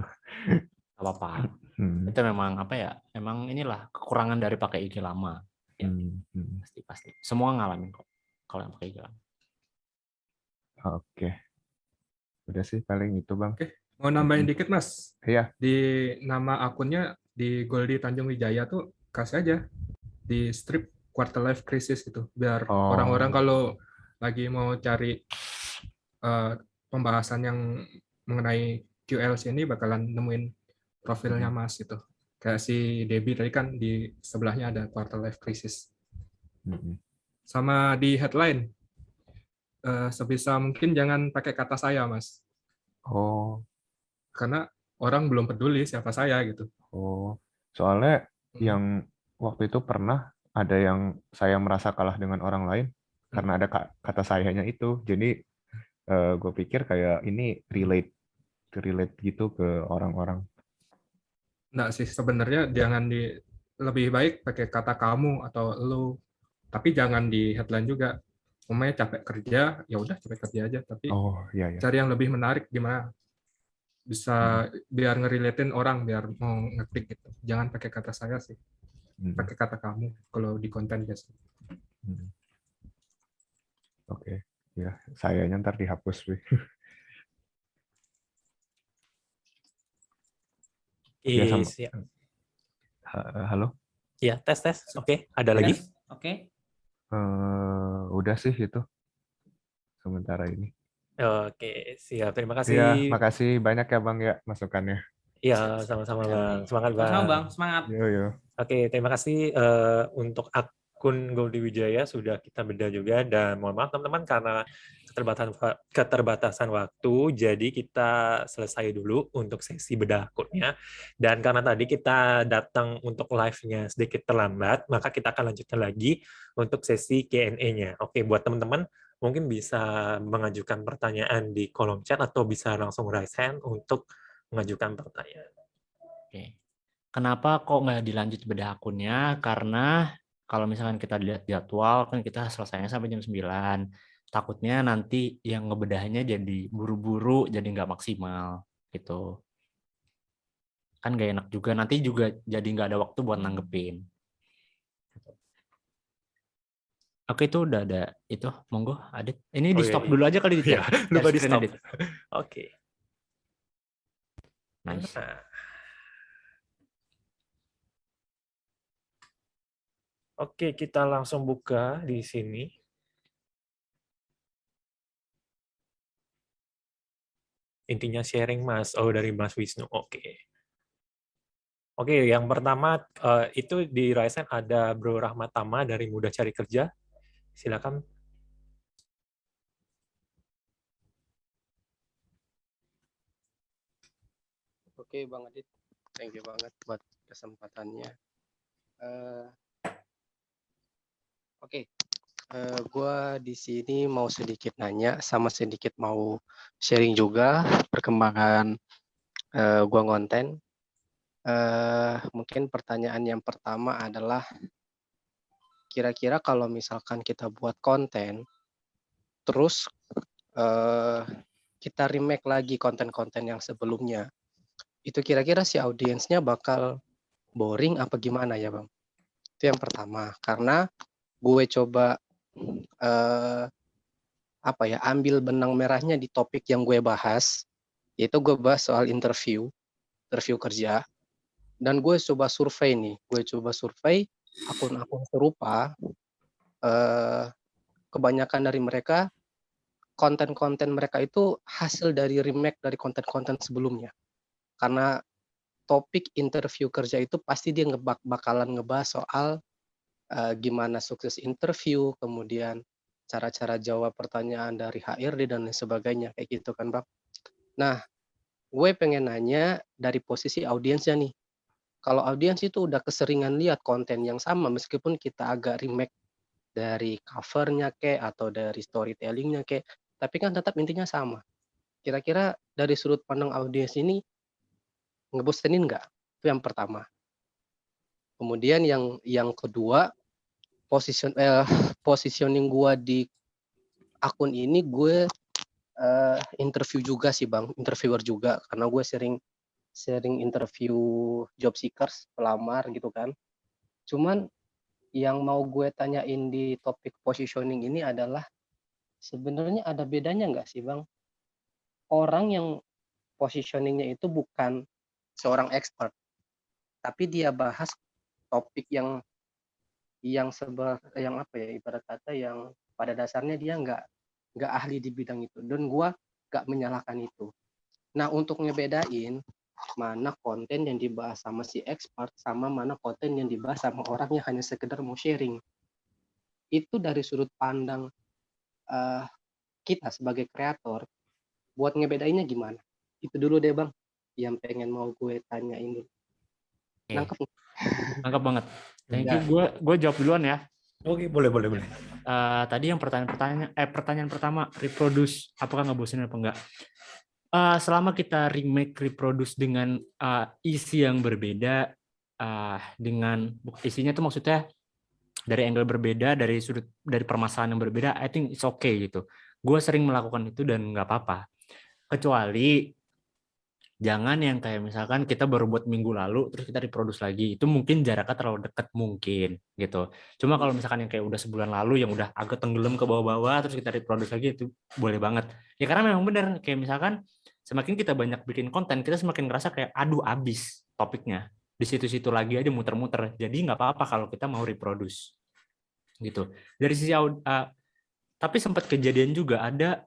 Nggak apa-apa. Hmm, Itu memang apa ya? Emang inilah kekurangan dari pakai IG lama. Ya, hmm. pasti. Semua ngalamin kok kalau yang pakai IG lama. Oke, udah sih paling itu Bang. Oke, mau nambahin dikit Mas. Iya. Di nama akunnya di Goldie Tanjung Wijaya tuh kasih aja di strip quarter life crisis gitu, biar orang-orang kalau lagi mau cari pembahasan yang mengenai QLC ini bakalan nemuin profilnya Mas gitu. Kayak si Debbie tadi kan di sebelahnya ada quarter life crisis. Sama di headline, sebisa mungkin jangan pakai kata saya Mas. Karena orang belum peduli siapa saya gitu. Soalnya yang waktu itu pernah ada yang saya merasa kalah dengan orang lain karena ada kata sayanya itu. Jadi gue pikir kayak ini relate gitu ke orang-orang. Nggak sih, sebenarnya jangan lebih baik pakai kata kamu atau lu, tapi jangan di headline juga. Umumnya capek kerja, ya udah capek kerja aja, tapi cari yang lebih menarik gimana bisa biar ngerelatein orang, biar mau ngeklik gitu. Jangan pakai kata saya sih, pakai kata kamu kalau di konten biasanya. Oke, ya sayanya ntar dihapus sih. Siap. Halo? Iya, tes. Oke, ada lagi? Oke. Udah sih itu sementara ini. Oke, siap. Terima kasih. Iya, makasih banyak ya Bang ya masukannya. Iya, sama-sama Bang. Semangat Bang. Sama Bang, semangat. Yo. Oke, terima kasih untuk akun Goldie Wijaya sudah kita bedah juga, dan mohon maaf teman-teman karena keterbatasan waktu, jadi kita selesai dulu untuk sesi bedah akunnya. Dan karena tadi kita datang untuk live-nya sedikit terlambat, maka kita akan lanjutkan lagi untuk sesi Q&A-nya. Oke, buat teman-teman mungkin bisa mengajukan pertanyaan di kolom chat atau bisa langsung raise hand untuk mengajukan pertanyaan. Oke. Kenapa kok nggak dilanjut bedah akunnya? Karena kalau misalkan kita lihat jadwal, kan kita selesainya sampai jam 9. Takutnya nanti yang ngebedahnya jadi buru-buru, jadi nggak maksimal gitu. Kan nggak enak juga, nanti juga jadi nggak ada waktu buat nanggepin. Oke, itu udah ada itu, monggo Adit. Ini di stop dulu aja kali ya. Lupa di stop. Oke. Nice. Oke, kita langsung buka di sini. Intinya sharing Mas. Oh, dari Mas Wisnu. Oke. Oke, yang pertama itu di Raisen ada Bro Rahmat Tama dari Mudah Cari Kerja. Silakan. Oke, Bang Adit. Thank you banget buat kesempatannya. Gue di sini mau sedikit nanya, sama sedikit mau sharing juga perkembangan gue ngonten. Mungkin pertanyaan yang pertama adalah, kira-kira kalau misalkan kita buat konten, terus kita remake lagi konten-konten yang sebelumnya, itu kira-kira si audiensnya bakal boring apa gimana ya Bang? Itu yang pertama, karena gue coba ambil benang merahnya di topik yang gue bahas, yaitu gue bahas soal interview kerja, dan gue coba survei akun-akun serupa, kebanyakan dari mereka, konten-konten mereka itu hasil dari remake dari konten-konten sebelumnya. Karena topik interview kerja itu pasti dia bakalan ngebahas soal gimana sukses interview, kemudian cara-cara jawab pertanyaan dari HRD dan lain sebagainya, kayak gitu kan Bang. Nah, gue pengen nanya dari posisi audiensnya nih. Kalau audiens itu udah keseringan lihat konten yang sama, meskipun kita agak remake dari covernya atau dari storytellingnya tapi kan tetap intinya sama. Kira-kira dari sudut pandang audiens ini ngebosenin nggak? Itu yang pertama. Kemudian yang kedua, positioning gue di akun ini, gue interview juga sih Bang, interviewer juga, karena gue sering interview job seekers, pelamar gitu kan. Cuman yang mau gue tanyain di topik positioning ini adalah sebenarnya ada bedanya nggak sih Bang? Orang yang positioningnya itu bukan seorang expert, tapi dia bahas topik yang apa ya, ibarat kata yang pada dasarnya dia nggak ahli di bidang itu, dan gua nggak menyalahkan itu. Nah, untuk ngebedain mana konten yang dibahas sama si expert sama mana konten yang dibahas sama orang yang hanya sekedar mau sharing, itu dari sudut pandang kita sebagai kreator, buat ngebedainnya gimana? Itu dulu deh Bang, yang pengen mau gue tanyain dulu. Oke. Nangkep nggak? Nangkep banget. Thank Ya. you. Gue jawab duluan ya. Oke, boleh. Tadi yang pertanyaan pertama, reproduce, apakah ngebosenin apa enggak? Selama kita remake, reproduce dengan isi yang berbeda, dengan isinya tuh maksudnya dari angle berbeda, dari permasalahan yang berbeda, I think it's okay gitu. Gue sering melakukan itu dan nggak apa-apa. Kecuali jangan yang kayak misalkan kita baru buat minggu lalu terus kita reproduce lagi, itu mungkin jaraknya terlalu dekat mungkin gitu. Cuma kalau misalkan yang kayak udah sebulan lalu yang udah agak tenggelam ke bawah-bawah terus kita reproduce lagi, itu boleh banget ya, karena memang benar kayak misalkan semakin kita banyak bikin konten, kita semakin ngerasa kayak aduh abis topiknya, di situ-situ lagi aja muter-muter. Jadi nggak apa-apa kalau kita mau reproduce gitu. Dari sisi tapi sempat kejadian juga ada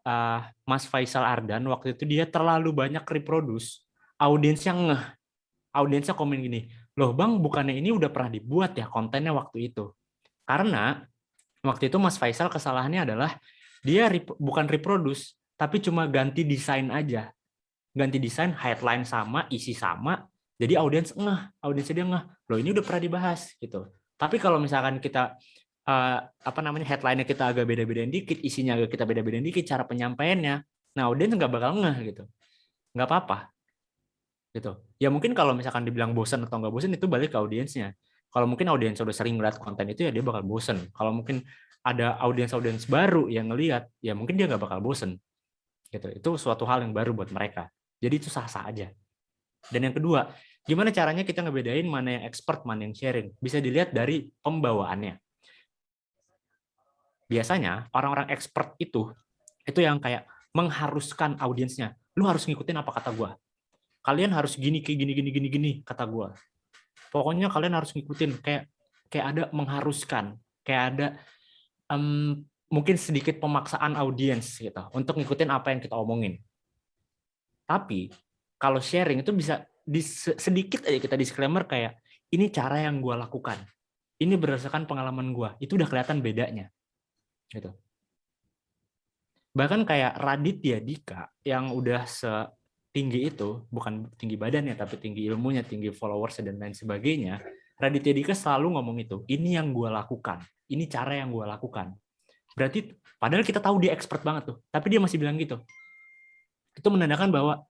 Mas Faisal Ardan waktu itu, dia terlalu banyak reproduce, audiensnya komen gini, loh Bang, bukannya ini udah pernah dibuat ya kontennya waktu itu. Karena waktu itu Mas Faisal kesalahannya adalah dia bukan reproduce, tapi cuma ganti desain aja. Ganti desain, headline sama, isi sama, jadi audiensnya dia ngeh, loh ini udah pernah dibahas gitu. Tapi kalau misalkan kita headline-nya kita agak beda-bedain dikit, isinya agak kita beda-bedain dikit, cara penyampaiannya, nah audiens nggak bakal ngeh gitu. Nggak apa-apa gitu. Ya mungkin kalau misalkan dibilang bosan atau nggak bosan, itu balik ke audiensnya. Kalau mungkin audiens udah sering ngeliat konten itu, ya dia bakal bosan. Kalau mungkin ada audiens baru yang ngeliat, ya mungkin dia nggak bakal bosan gitu. Itu suatu hal yang baru buat mereka. Jadi itu sah-sah aja. Dan yang kedua, gimana caranya kita ngebedain mana yang expert, mana yang sharing? Bisa dilihat dari pembawaannya. Biasanya orang-orang expert itu yang kayak mengharuskan audiensnya, lu harus ngikutin apa kata gue. Kalian harus gini kata gue. Pokoknya kalian harus ngikutin, kayak ada mengharuskan, kayak ada mungkin sedikit pemaksaan audiens gitu untuk ngikutin apa yang kita omongin. Tapi kalau sharing itu bisa sedikit aja kita disclaimer kayak ini cara yang gue lakukan, ini berdasarkan pengalaman gue, itu udah kelihatan bedanya gitu. Bahkan kayak Raditya Dika yang udah setinggi itu, bukan tinggi badannya tapi tinggi ilmunya, tinggi followers dan lain sebagainya, Raditya Dika selalu ngomong itu, ini yang gue lakukan, ini cara yang gue lakukan. Berarti padahal kita tahu dia expert banget tuh, tapi dia masih bilang gitu. Itu menandakan bahwa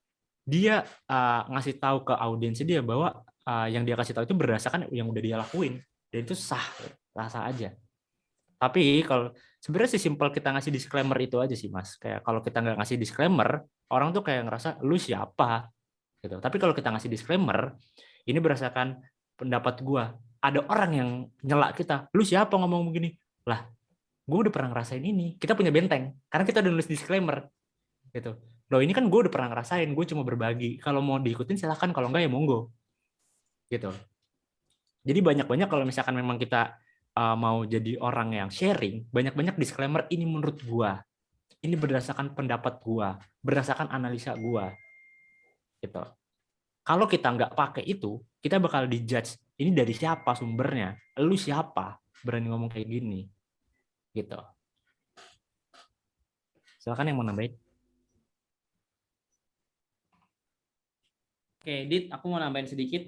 dia ngasih tahu ke audiensnya dia bahwa yang dia kasih tahu itu berdasarkan yang udah dia lakuin, dan itu sah aja. Tapi kalau sebenarnya sih simpel kita ngasih disclaimer itu aja sih Mas. Kayak kalau kita nggak ngasih disclaimer, orang tuh kayak ngerasa lu siapa gitu. Tapi kalau kita ngasih disclaimer, ini berdasarkan pendapat gua. Ada orang yang nyela kita, lu siapa ngomong begini? Lah, gua udah pernah ngerasain ini. Kita punya benteng karena kita udah nulis disclaimer gitu. Loh ini kan gua udah pernah ngerasain, gua cuma berbagi. Kalau mau diikutin silahkan, kalau enggak ya monggo gitu. Jadi banyak-banyak kalau misalkan memang kita mau jadi orang yang sharing, banyak-banyak disclaimer, ini menurut gua, ini berdasarkan pendapat gua, berdasarkan analisa gua, gitu. Kalau kita nggak pakai itu, kita bakal dijudge, ini dari siapa sumbernya, lu siapa berani ngomong kayak gini, gitu. Silakan yang mau nambahin. Oke, Dit, aku mau nambahin sedikit.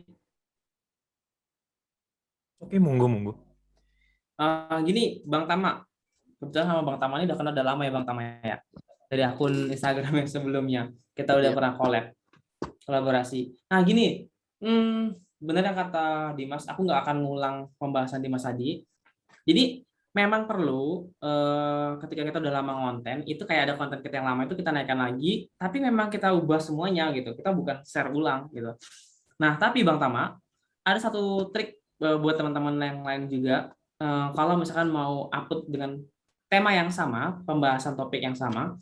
Oke, monggo. Gini, Bang Tama. Kebetulan sama Bang Tama ini udah kenal udah lama ya Bang Tama ya. Dari akun Instagram yang sebelumnya. Kita udah pernah kolaborasi. Nah gini, bener yang kata Dimas, aku nggak akan ngulang pembahasan Dimas tadi. Jadi memang perlu ketika kita udah lama konten itu kayak ada konten kita yang lama itu kita naikkan lagi, tapi memang kita ubah semuanya gitu, kita bukan share ulang gitu. Nah tapi Bang Tama ada satu trik buat teman-teman yang lain juga, kalau misalkan mau upload dengan tema yang sama, pembahasan topik yang sama,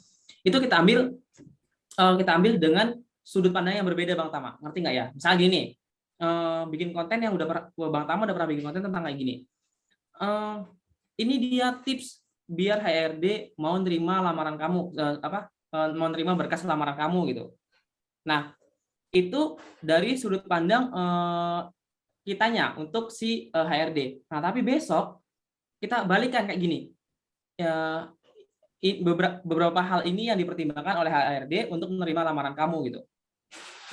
itu kita ambil dengan sudut pandang yang berbeda Bang Tama, ngerti nggak ya? Misalnya gini, bikin konten yang Bang Tama udah pernah bikin konten tentang kayak gini. Ini dia tips biar HRD mau nerima lamaran kamu, mau nerima berkas lamaran kamu gitu. Nah, itu dari sudut pandang kitanya untuk si HRD. Nah, tapi besok kita balikan kayak gini. Beberapa hal ini yang dipertimbangkan oleh HRD untuk menerima lamaran kamu gitu.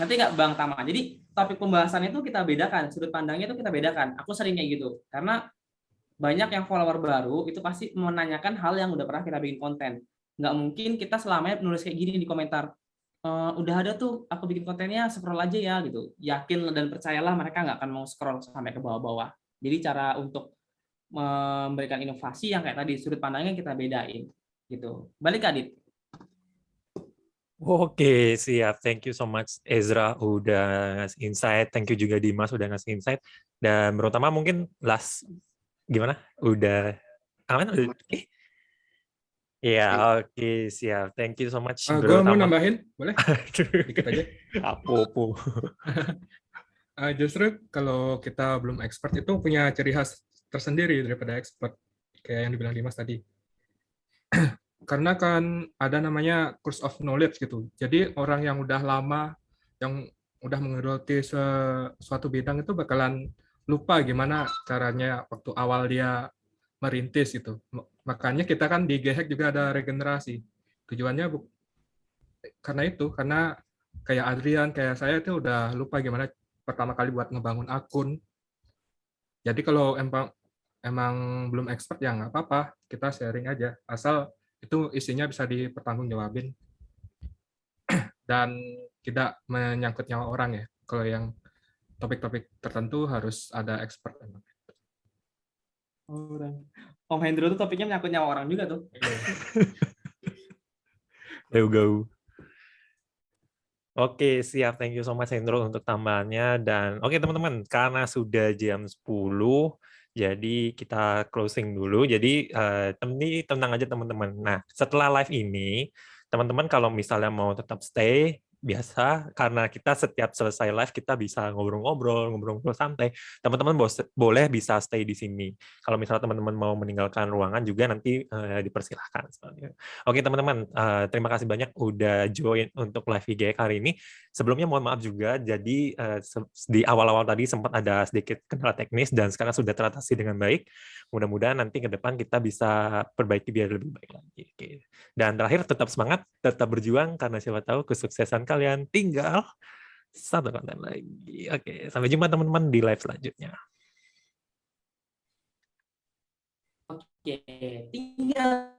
Nanti nggak Bang Tama? Jadi topik pembahasannya itu kita bedakan, sudut pandangnya itu kita bedakan. Aku sering kayak gitu, karena banyak yang follower baru itu pasti menanyakan hal yang udah pernah kita bikin konten. Nggak mungkin kita selamanya nulis kayak gini di komentar, udah ada tuh aku bikin kontennya, scroll aja ya gitu. Yakin dan percayalah mereka nggak akan mau scroll sampai ke bawah-bawah. Jadi cara untuk memberikan inovasi yang kayak tadi, sudut pandangnya kita bedain gitu. Balik ke Adit. Oke, siap. Thank you so much Ezra udah ngasih insight. Thank you juga Dimas udah ngasih insight. Dan terutama mungkin last gimana? Udah aman? Oke. Ya, oke, siap. Thank you so much. Gue mau nambahin, boleh? Dikit aja. Apa-apa. Justru kalau kita belum expert itu punya ciri khas tersendiri daripada expert, kayak yang dibilang Dimas tadi. Karena kan ada namanya course of knowledge gitu. Jadi orang yang udah lama, yang udah menggeluti suatu bidang itu bakalan lupa gimana caranya waktu awal dia merintis gitu. Makanya kita kan di GHack juga ada regenerasi. Tujuannya karena kayak Adrian, kayak saya itu udah lupa gimana pertama kali buat ngebangun akun. Jadi kalau emang belum expert ya nggak apa-apa, kita sharing aja. Asal itu isinya bisa dipertanggungjawabin dan tidak menyangkut nyawa orang ya. Kalau yang topik-topik tertentu harus ada expert. Om Hendro tuh topiknya menyangkut nyawa orang juga tuh. Go. Oke, siap. Thank you so much Hendro untuk tambahannya. Dan oke teman-teman, karena sudah jam 10, jadi kita closing dulu. Jadi tenang aja teman-teman. Nah, setelah live ini, teman-teman kalau misalnya mau tetap stay, biasa, karena kita setiap selesai live, kita bisa ngobrol-ngobrol santai. Teman-teman boleh bisa stay di sini. Kalau misalnya teman-teman mau meninggalkan ruangan juga nanti dipersilahkan. Oke teman-teman, terima kasih banyak udah join untuk live IG hari ini. Sebelumnya mohon maaf juga, jadi di awal-awal tadi sempat ada sedikit kendala teknis dan sekarang sudah teratasi dengan baik. Mudah-mudahan nanti ke depan kita bisa perbaiki biar lebih baik lagi. Oke. Dan terakhir, tetap semangat, tetap berjuang, karena siapa tahu kesuksesan kalian tinggal satu konten lagi. Oke, sampai jumpa teman-teman di live selanjutnya. Oke, tinggal